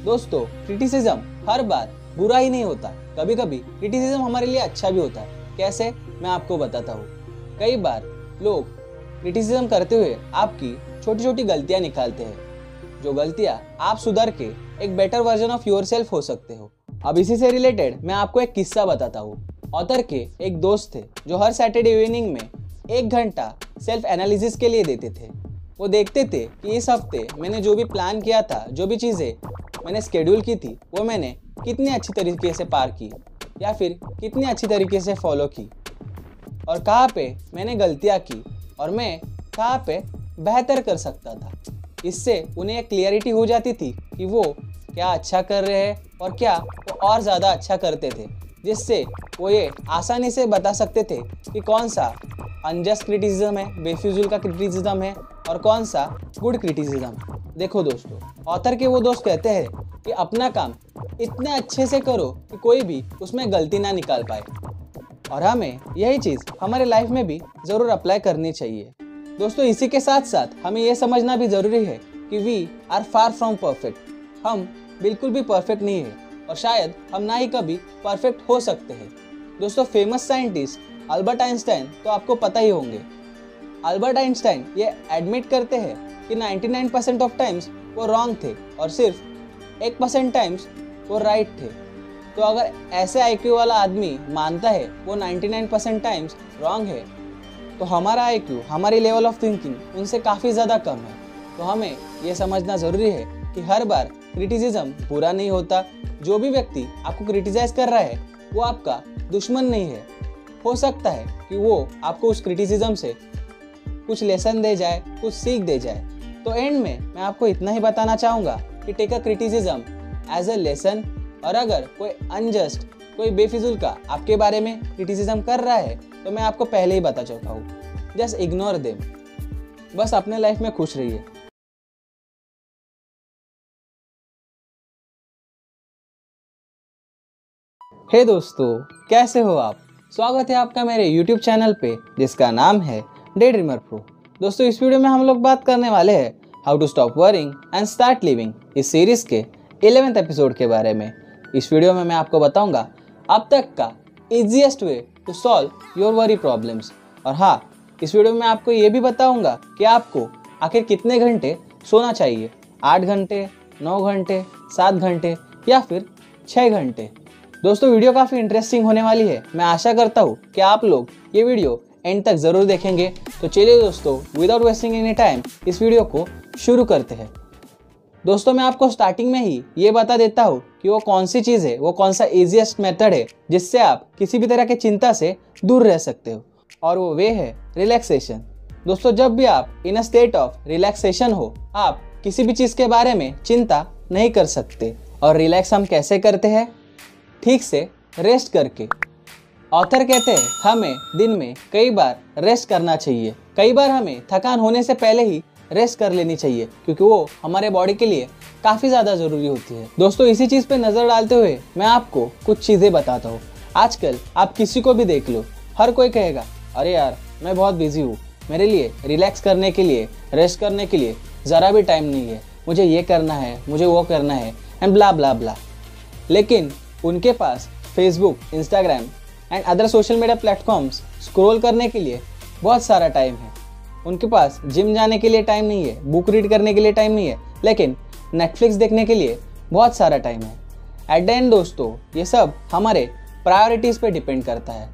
दोस्तों, क्रिटिसिज्म हर बार बुरा ही नहीं होता। कभी कभी क्रिटिसिज्म हमारे लिए अच्छा भी होता है। कैसे, मैं आपको बताता हूँ। कई बार लोग क्रिटिसिज्म करते हुए आपकी छोटी छोटी गलतियाँ निकालते हैं, जो गलतियाँ आप सुधर के एक बेटर वर्जन ऑफ योरसेल्फ हो सकते हो। अब इसी से रिलेटेड मैं आपको एक किस्सा बताता हूँ। ऑथर के एक दोस्त थे जो हर सैटरडे इवनिंग में 1 घंटा सेल्फ एनालिसिस के लिए देते थे। वो देखते थे कि इस हफ्ते मैंने जो भी प्लान किया था, जो भी चीज़ें मैंने स्केड्यूल की थी, वो मैंने कितनी अच्छी तरीके से पार की या फिर कितनी अच्छी तरीके से फॉलो की, और कहाँ पे मैंने गलतियाँ की और मैं कहाँ पे बेहतर कर सकता था। इससे उन्हें एक क्लियरिटी हो जाती थी कि वो क्या अच्छा कर रहे हैं और क्या वो और ज़्यादा अच्छा करते थे, जिससे वो ये आसानी से बता सकते थे कि कौन सा अनजस्ट क्रिटिसिज्म है, बेफिजुल का क्रिटिसिज्म है, और कौन सा गुड क्रिटिसिज्म। देखो दोस्तों, ऑथर के वो दोस्त कहते हैं कि अपना काम इतने अच्छे से करो कि कोई भी उसमें गलती ना निकाल पाए। और हमें यही चीज़ हमारे लाइफ में भी ज़रूर अप्लाई करनी चाहिए। दोस्तों, इसी के साथ साथ हमें यह समझना भी ज़रूरी है कि we are far from perfect. हम बिल्कुल भी परफेक्ट नहीं है और शायद हम ना ही कभी परफेक्ट हो सकते हैं। दोस्तों, फेमस साइंटिस्ट अल्बर्ट आइंस्टाइन तो आपको पता ही होंगे। अल्बर्ट आइंस्टाइन ये एडमिट करते हैं कि 99% ऑफ टाइम्स वो रॉन्ग थे और सिर्फ 1% टाइम्स वो राइट थे। तो अगर ऐसे आईक्यू वाला आदमी मानता है वो 99% टाइम्स रॉन्ग है, तो हमारा आईक्यू, हमारी लेवल ऑफ थिंकिंग उनसे काफ़ी ज़्यादा कम है। तो हमें ये समझना ज़रूरी है कि हर बार क्रिटिसिज्म बुरा नहीं होता। जो भी व्यक्ति आपको क्रिटिसाइज कर रहा है वो आपका दुश्मन नहीं है। हो सकता है कि वो आपको उस क्रिटिसिज्म से कुछ लेसन दे जाए, कुछ सीख दे जाए। तो एंड में मैं आपको इतना ही बताना चाहूँगा कि take a criticism as a lesson, और अगर कोई अनजस्ट, कोई बेफिजुल का आपके बारे में क्रिटिसिज्म कर रहा है तो मैं आपको पहले ही बता चुका हूँ, जस्ट इग्नोर देम। बस अपने लाइफ में खुश रहिए। हे दोस्तों, कैसे हो आप? स्वागत है आपका मेरे YouTube चैनल पे जिसका नाम है डे ड्रीमर प्रो। दोस्तों, इस वीडियो में हम लोग बात करने वाले हैं how to stop worrying and start living इस सीरीज के 11वें एपिसोड के बारे में। इस वीडियो में मैं आपको बताऊंगा अब तक का easiest way to solve your worry problems. और हाँ, इस वीडियो में आपको ये भी बताऊंगा कि आपको आखिर कितने घंटे सोना चाहिए, 8 घंटे, 9 घंटे, 7 घंटे या फिर 6 घंटे। दोस्तों, वीडियो काफ़ी इंटरेस्टिंग होने वाली है। मैं आशा करता हूँ कि आप लोग ये वीडियो एंड तक ज़रूर देखेंगे। तो चलिए दोस्तों, विदाउट वेस्टिंग एनी टाइम इस वीडियो को शुरू करते हैं। दोस्तों, मैं आपको स्टार्टिंग में ही ये बता देता हूँ कि वो कौन सी चीज़ है, वो कौन सा ईजीएस्ट मेथड है जिससे आप किसी भी तरह की चिंता से दूर रह सकते हो, और वो वे है रिलैक्सेशन। दोस्तों, जब भी आप इन अ स्टेट ऑफ रिलैक्सेशन हो, आप किसी भी चीज़ के बारे में चिंता नहीं कर सकते। और रिलैक्स हम कैसे करते हैं? ठीक से रेस्ट करके। ऑथर कहते हैं हमें दिन में कई बार रेस्ट करना चाहिए। कई बार हमें थकान होने से पहले ही रेस्ट कर लेनी चाहिए, क्योंकि वो हमारे बॉडी के लिए काफ़ी ज़्यादा ज़रूरी होती है। दोस्तों, इसी चीज़ पे नज़र डालते हुए मैं आपको कुछ चीज़ें बताता हूँ। आजकल आप किसी को भी देख लो, हर कोई कहेगा अरे यार मैं बहुत बिजी हूँ, मेरे लिए रिलैक्स करने के लिए, रेस्ट करने के लिए ज़रा भी टाइम नहीं है, मुझे ये करना है, मुझे वो करना है एंड ब्ला ब्ला ब्ला। लेकिन उनके पास Facebook, Instagram and other social media platforms scroll करने के लिए बहुत सारा टाइम है। उनके पास जिम जाने के लिए टाइम नहीं है, बुक रीड करने के लिए टाइम नहीं है, लेकिन नेटफ्लिक्स देखने के लिए बहुत सारा टाइम है। एट द एंड दोस्तों, ये सब हमारे प्रायोरिटीज़ पे डिपेंड करता है।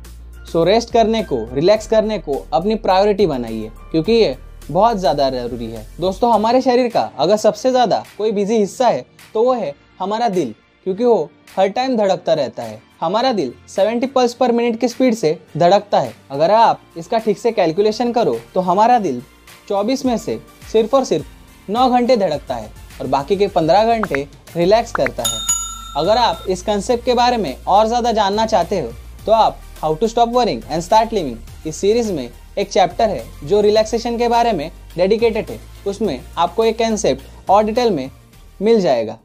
सो रेस्ट करने को, रिलैक्स करने को अपनी प्रायोरिटी बनाइए, क्योंकि ये बहुत ज़्यादा ज़रूरी है। दोस्तों, हमारे शरीर का अगर सबसे ज़्यादा कोई बिजी हिस्सा है तो वो है हमारा दिल, क्योंकि वो हर टाइम धड़कता रहता है। हमारा दिल 70 पल्स पर मिनट की स्पीड से धड़कता है। अगर आप इसका ठीक से कैलकुलेशन करो तो हमारा दिल 24 में से सिर्फ और सिर्फ 9 घंटे धड़कता है और बाकी के 15 घंटे रिलैक्स करता है। अगर आप इस कंसेप्ट के बारे में और ज़्यादा जानना चाहते हो तो आप how to stop worrying and start living इस सीरीज़ में एक चैप्टर है जो रिलैक्सेशन के बारे में डेडिकेटेड है। उसमें आपको एक कंसेप्ट और डिटेल में मिल जाएगा।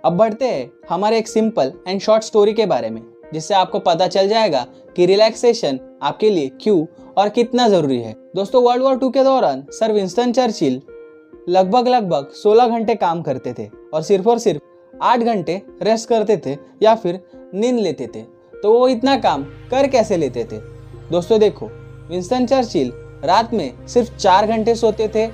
अब बढ़ते हैं हमारे एक सिंपल एंड शॉर्ट स्टोरी के बारे में, जिससे आपको पता चल जाएगा कि रिलैक्सेशन आपके लिए क्यों और कितना ज़रूरी है। दोस्तों, वर्ल्ड वॉर 2 के दौरान सर विंस्टन चर्चिल लगभग 16 घंटे काम करते थे और सिर्फ 8 घंटे रेस्ट करते थे या फिर नींद लेते थे। तो वो इतना काम कर कैसे लेते थे? दोस्तों देखो, विंस्टन चर्चिल रात में सिर्फ 4 घंटे सोते थे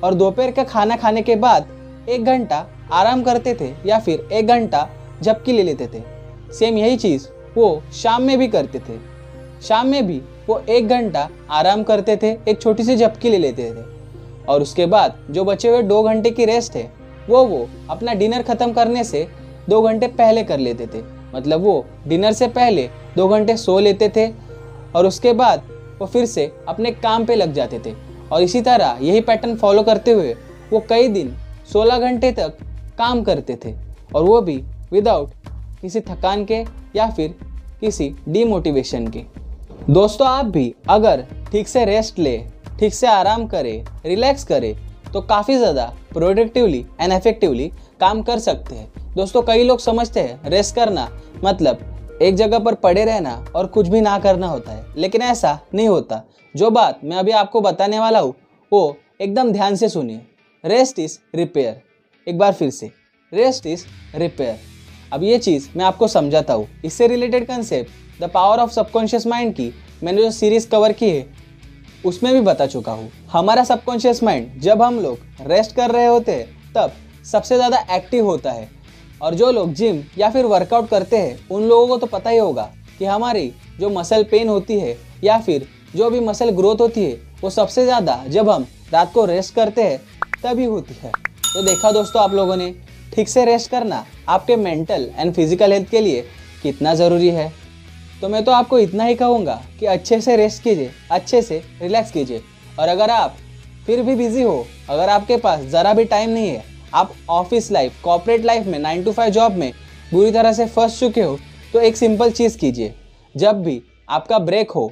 और दोपहर का खाना खाने के बाद 1 घंटा आराम करते थे या फिर 1 घंटा झपकी ले लेते थे। सेम यही चीज़ वो शाम में भी करते थे। शाम में भी वो 1 घंटा आराम करते थे, एक छोटी सी झपकी ले लेते थे और उसके बाद जो बचे हुए 2 घंटे की रेस्ट है वो अपना डिनर ख़त्म करने से 2 घंटे पहले कर लेते थे। मतलब वो डिनर से पहले 2 घंटे सो लेते थे और उसके बाद वो फिर से अपने काम पे लग जाते थे। और इसी तरह यही पैटर्न फॉलो करते हुए वो कई दिन 16 घंटे तक काम करते थे, और वो भी विदाउट किसी थकान के या फिर किसी डीमोटिवेशन के। दोस्तों, आप भी अगर ठीक से रेस्ट ले, ठीक से आराम करे, रिलैक्स करे तो काफ़ी ज़्यादा प्रोडक्टिवली एंड इफेक्टिवली काम कर सकते हैं। दोस्तों, कई लोग समझते हैं रेस्ट करना मतलब एक जगह पर पड़े रहना और कुछ भी ना करना होता है, लेकिन ऐसा नहीं होता। जो बात मैं अभी आपको बताने वाला हूँ वो एकदम ध्यान से सुनिए। Rest is repair. एक बार फिर से, रेस्ट इज़ रिपेयर। अब ये चीज़ मैं आपको समझाता हूँ। इससे related concept the power of subconscious mind की मैंने जो सीरीज़ कवर की है उसमें भी बता चुका हूँ। हमारा सबकॉन्शियस माइंड जब हम लोग रेस्ट कर रहे होते हैं तब सबसे ज़्यादा एक्टिव होता है। और जो लोग जिम या फिर वर्कआउट करते हैं उन लोगों को तो पता ही होगा कि हमारी जो मसल पेन होती है या फिर जो भी मसल ग्रोथ होती है वो सबसे ज़्यादा जब हम रात को रेस्ट करते हैं तभी होती है। तो देखा दोस्तों आप लोगों ने, ठीक से रेस्ट करना आपके मेंटल एंड फिजिकल हेल्थ के लिए कितना ज़रूरी है। तो मैं तो आपको इतना ही कहूँगा कि अच्छे से रेस्ट कीजिए, अच्छे से रिलैक्स कीजिए। और अगर आप फिर भी बिजी हो, अगर आपके पास ज़रा भी टाइम नहीं है, आप ऑफिस लाइफ, कॉर्पोरेट लाइफ में 9 to 5 जॉब में बुरी तरह से फंस चुके हो, तो एक सिंपल चीज़ कीजिए। जब भी आपका ब्रेक हो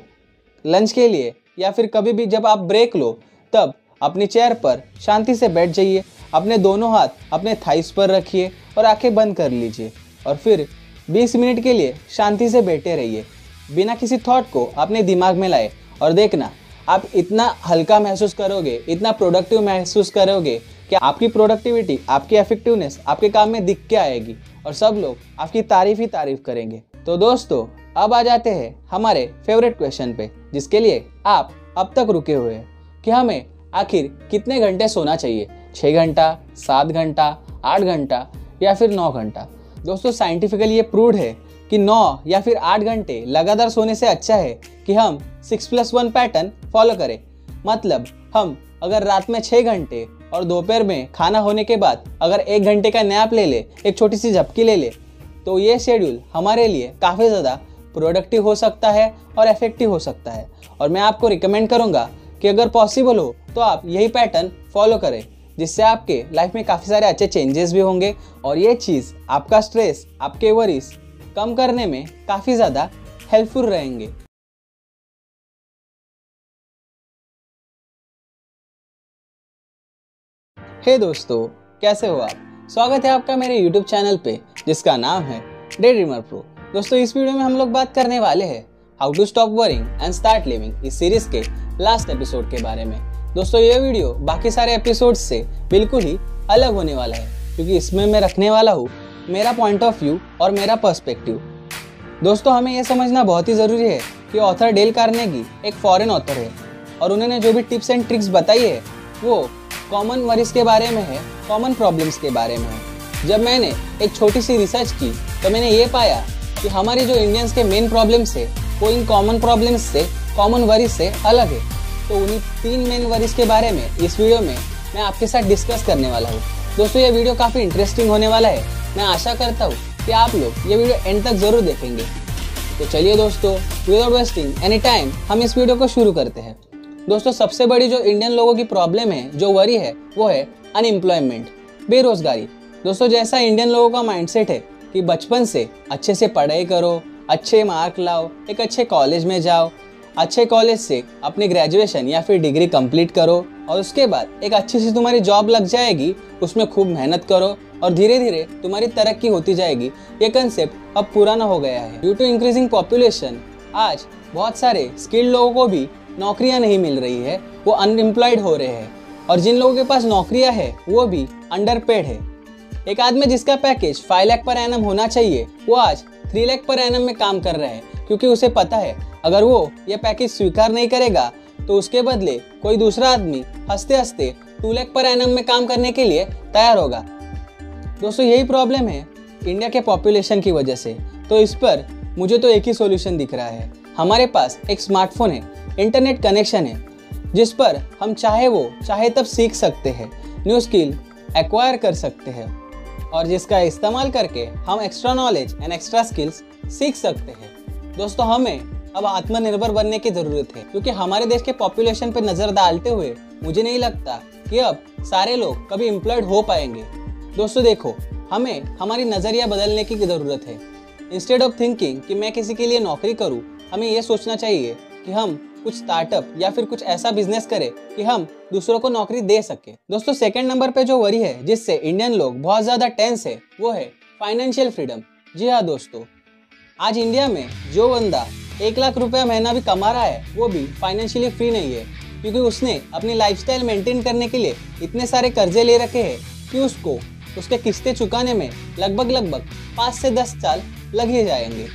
लंच के लिए या फिर कभी भी जब आप ब्रेक लो, तब अपनी चेयर पर शांति से बैठ जाइए, अपने दोनों हाथ अपने थाइस पर रखिए और आंखें बंद कर लीजिए और फिर 20 मिनट के लिए शांति से बैठे रहिए, बिना किसी थॉट को अपने दिमाग में लाए। और देखना, आप इतना हल्का महसूस करोगे, इतना प्रोडक्टिव महसूस करोगे कि आपकी प्रोडक्टिविटी, आपकी इफेक्टिवनेस आपके काम में दिख के आएगी और सब लोग आपकी तारीफ ही तारीफ करेंगे। तो दोस्तों, अब आ जाते हैं हमारे फेवरेट क्वेश्चन पे, जिसके लिए आप अब तक रुके हुए हैं कि हमें आखिर कितने घंटे सोना चाहिए, 6 घंटा, 7 घंटा, 8 घंटा या फिर 9 घंटा। दोस्तों, साइंटिफिकली ये प्रूव्ड है कि 9 या फिर 8 घंटे लगातार सोने से अच्छा है कि हम 6+1 पैटर्न फॉलो करें। मतलब हम अगर रात में 6 घंटे और दोपहर में खाना होने के बाद अगर 1 घंटे का नैप ले ले, एक छोटी सी झपकी ले ले, तो ये शेड्यूल हमारे लिए काफ़ी ज़्यादा प्रोडक्टिव हो सकता है और इफेक्टिव हो सकता है। और मैं आपको रिकमेंड करूँगा कि अगर पॉसिबल हो तो आप यही पैटर्न फॉलो करें, जिससे आपके लाइफ में काफ़ी सारे अच्छे चेंजेस भी होंगे और ये चीज़ आपका स्ट्रेस, आपके वरीज कम करने में काफ़ी ज़्यादा हेल्पफुल रहेंगे। हे दोस्तों, कैसे हो आप? स्वागत है आपका मेरे YouTube चैनल पे, जिसका नाम है डे ड्रीमर प्रो। दोस्तों, इस वीडियो में हम लोग बात करने वाले हैं how to stop worrying and start living इस सीरीज के लास्ट एपिसोड के बारे में। दोस्तों, ये वीडियो बाकी सारे एपिसोड्स से बिल्कुल ही अलग होने वाला है, क्योंकि इसमें मैं रखने वाला हूँ मेरा पॉइंट ऑफ व्यू और मेरा पर्सपेक्टिव। दोस्तों, हमें यह समझना बहुत ही ज़रूरी है कि ऑथर डेल कार्नेगी एक फॉरेन ऑथर है और उन्होंने जो भी टिप्स एंड ट्रिक्स बताई है वो कॉमन वरीज के बारे में है, कॉमन प्रॉब्लम्स के बारे में है। जब मैंने एक छोटी सी रिसर्च की तो मैंने ये पाया कि हमारी जो इंडियंस के मेन प्रॉब्लम्स है वो इन कॉमन प्रॉब्लम्स से, कॉमन वरीज से अलग है। तो उन्हीं 3 मेन वरीज के बारे में इस वीडियो में मैं आपके साथ डिस्कस करने वाला हूँ। दोस्तों, ये वीडियो काफ़ी इंटरेस्टिंग होने वाला है। मैं आशा करता हूँ कि आप लोग ये वीडियो एंड तक ज़रूर देखेंगे। तो चलिए दोस्तों, विदाउट वेस्टिंग एनी टाइम हम इस वीडियो को शुरू करते हैं। दोस्तों, सबसे बड़ी जो इंडियन लोगों की प्रॉब्लम है, जो वरी है, वो है अनएम्प्लॉयमेंट, बेरोजगारी। दोस्तों, जैसा इंडियन लोगों का माइंडसेट है कि बचपन से अच्छे से पढ़ाई करो, अच्छे मार्क लाओ, एक अच्छे कॉलेज में जाओ, अच्छे कॉलेज से अपनी ग्रेजुएशन या फिर डिग्री कंप्लीट करो और उसके बाद एक अच्छी सी तुम्हारी जॉब लग जाएगी, उसमें खूब मेहनत करो और धीरे धीरे तुम्हारी तरक्की होती जाएगी। ये कंसेप्ट अब पुराना हो गया है। ड्यू टू इंक्रीजिंग पॉपुलेशन आज बहुत सारे स्किल्ड लोगों को भी नौकरियां नहीं मिल रही है, वो अनएम्प्लॉयड हो रहे हैं। और जिन लोगों के पास नौकरियां है वो भी अंडरपेड है। एक आदमी जिसका पैकेज 5 लाख पर एनम होना चाहिए, वो आज 3 लाख पर एनम में काम कर रहा है, क्योंकि उसे पता है अगर वो ये पैकेज स्वीकार नहीं करेगा तो उसके बदले कोई दूसरा आदमी हंसते हंसते 2 लाख पर एनम में काम करने के लिए तैयार होगा। दोस्तों, यही प्रॉब्लम है इंडिया के पॉपुलेशन की वजह से। तो इस पर मुझे तो एक ही सॉल्यूशन दिख रहा है। हमारे पास एक स्मार्टफोन है, इंटरनेट कनेक्शन है, जिस पर हम चाहे तब सीख सकते हैं, न्यू स्किल एक्वायर कर सकते हैं और जिसका इस्तेमाल करके हम extra knowledge and extra skills सीख सकते हैं। दोस्तों, हमें अब आत्मनिर्भर बनने की ज़रूरत है, क्योंकि हमारे देश के पॉपुलेशन पर नज़र डालते हुए मुझे नहीं लगता कि अब सारे लोग कभी एम्प्लॉयड हो पाएंगे। दोस्तों देखो, हमें हमारी नज़रिया बदलने की ज़रूरत है। इंस्टेड ऑफ थिंकिंग कि मैं किसी के लिए नौकरी करूं, हमें यह सोचना चाहिए कि हम कुछ स्टार्टअप या फिर कुछ ऐसा बिजनेस करें कि हम दूसरों को नौकरी दे सके। दोस्तों, सेकंड नंबर पे जो वरी है जिससे इंडियन लोग बहुत ज़्यादा टेंस है, वो है फाइनेंशियल फ्रीडम। जी हाँ दोस्तों, आज इंडिया में जो बंदा 1 लाख रुपया महीना भी कमा रहा है, वो भी फाइनेंशियली फ्री नहीं है, क्योंकि उसने अपनी लाइफस्टाइल मेंटेन करने के लिए इतने सारे कर्जे ले रखे हैं कि उसको उसके किस्तें चुकाने में लगभग 5 से 10 साल लग ही जाएंगे।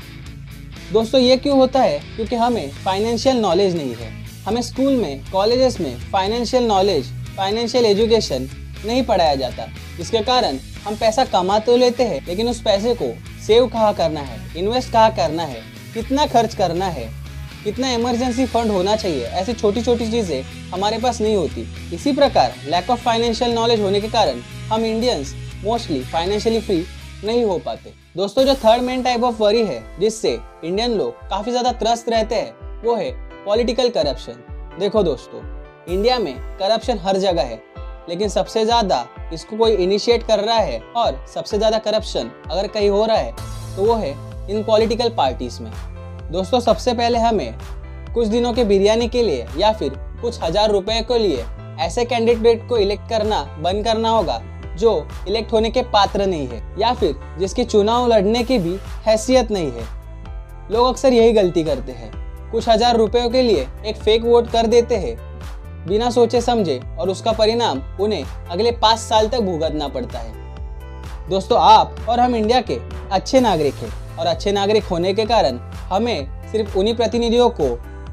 दोस्तों, ये क्यों होता है? क्योंकि हमें फाइनेंशियल नॉलेज नहीं है। हमें स्कूल में, कॉलेजेस में फाइनेंशियल नॉलेज, फाइनेंशियल एजुकेशन नहीं पढ़ाया जाता, जिसके कारण हम पैसा कमा तो लेते हैं, लेकिन उस पैसे को सेव कहाँ करना है, इन्वेस्ट कहाँ करना है, कितना खर्च करना है, कितना इमरजेंसी फंड होना चाहिए, ऐसी छोटी छोटी चीज़ें हमारे पास नहीं होती। इसी प्रकार लैक ऑफ फाइनेंशियल नॉलेज होने के कारण हम इंडियंस मोस्टली फाइनेंशियली फ्री नहीं हो पाते। दोस्तों, जो third main type of worry है जिससे इंडियन लोग काफ़ी ज़्यादा त्रस्त रहते हैं, वो है पॉलिटिकल करप्शन। देखो दोस्तों, इंडिया में करप्शन हर जगह है, लेकिन सबसे ज़्यादा इसको कोई इनिशिएट कर रहा है और सबसे ज़्यादा करप्शन अगर कहीं हो रहा है तो वो है इन पॉलिटिकल पार्टीज में। दोस्तों, सबसे पहले हमें कुछ दिनों के बिरयानी के लिए या फिर कुछ हजार रुपए के लिए ऐसे कैंडिडेट को इलेक्ट करना बंद करना होगा जो इलेक्ट होने के पात्र नहीं है या फिर जिसकी चुनाव लड़ने की भी हैसियत नहीं है। लोग अक्सर यही गलती करते हैं, कुछ हजार रुपयों के लिए एक फेक वोट कर देते हैं बिना सोचे समझे, और उसका परिणाम उन्हें अगले 5 साल तक भुगतना पड़ता है। दोस्तों, आप और हम इंडिया के अच्छे नागरिक हैं और अच्छे नागरिक होने के कारण हमें सिर्फ उन्हीं प्रतिनिधियों को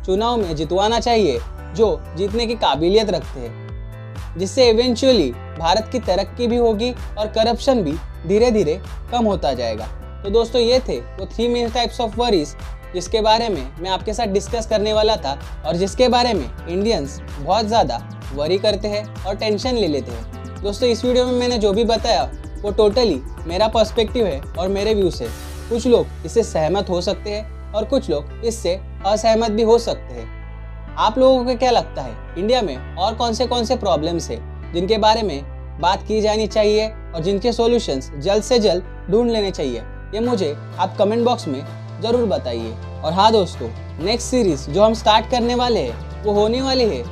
चुनाव में जितवाना चाहिए जो जीतने की काबिलियत रखते हैं, जिससे इवेंचुअली भारत की तरक्की भी होगी और करप्शन भी धीरे धीरे कम होता जाएगा। तो दोस्तों, ये थे वो 3 मेन टाइप्स ऑफ वरीज जिसके बारे में मैं आपके साथ डिस्कस करने वाला था और जिसके बारे में इंडियंस बहुत ज़्यादा वरी करते हैं और टेंशन ले लेते हैं। दोस्तों, इस वीडियो में मैंने जो भी बताया वो टोटली मेरा पर्सपेक्टिव है और मेरे व्यूज़ है। कुछ लोग इससे सहमत हो सकते हैं और कुछ लोग इससे असहमत भी हो सकते हैं। आप लोगों को क्या लगता है, इंडिया में और कौन से प्रॉब्लम्स है जिनके बारे में बात की जानी चाहिए और जिनके सॉल्यूशंस जल्द से जल्द ढूंढ लेने चाहिए? ये मुझे आप कमेंट बॉक्स में ज़रूर बताइए। और हाँ दोस्तों, नेक्स्ट सीरीज जो हम स्टार्ट करने वाले हैं वो होने वाली है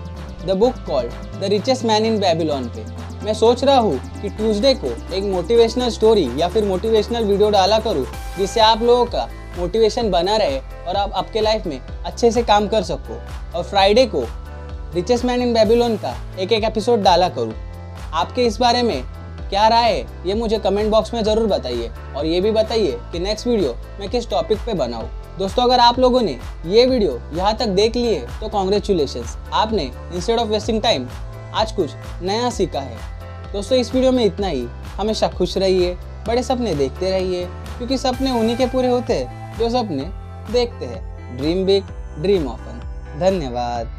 the book called the richest man in Babylon पे। मैं सोच रहा हूँ कि ट्यूसडे को एक मोटिवेशनल स्टोरी या फिर मोटिवेशनल वीडियो डाला करूँ जिससे आप लोगों का मोटिवेशन बना रहे और आप आपके लाइफ में अच्छे से काम कर सको। और फ्राइडे को रिचेस्ट मैन इन बेबीलोन का एक एपिसोड डाला करूँ। आपके इस बारे में क्या राय है ये मुझे कमेंट बॉक्स में ज़रूर बताइए और ये भी बताइए कि नेक्स्ट वीडियो मैं किस टॉपिक पे बनाऊँ। दोस्तों, अगर आप लोगों ने ये वीडियो यहाँ तक देख ली है तो कॉन्ग्रेचुलेशंस, आपने इंस्टेड ऑफ वेस्टिंग टाइम आज कुछ नया सीखा है। दोस्तों, इस वीडियो में इतना ही। हमेशा खुश रहिए, बड़े सपने देखते रहिए, क्योंकि सपने उन्हीं के पूरे होते हैं जो सपने देखते हैं। Dream big, dream often. धन्यवाद।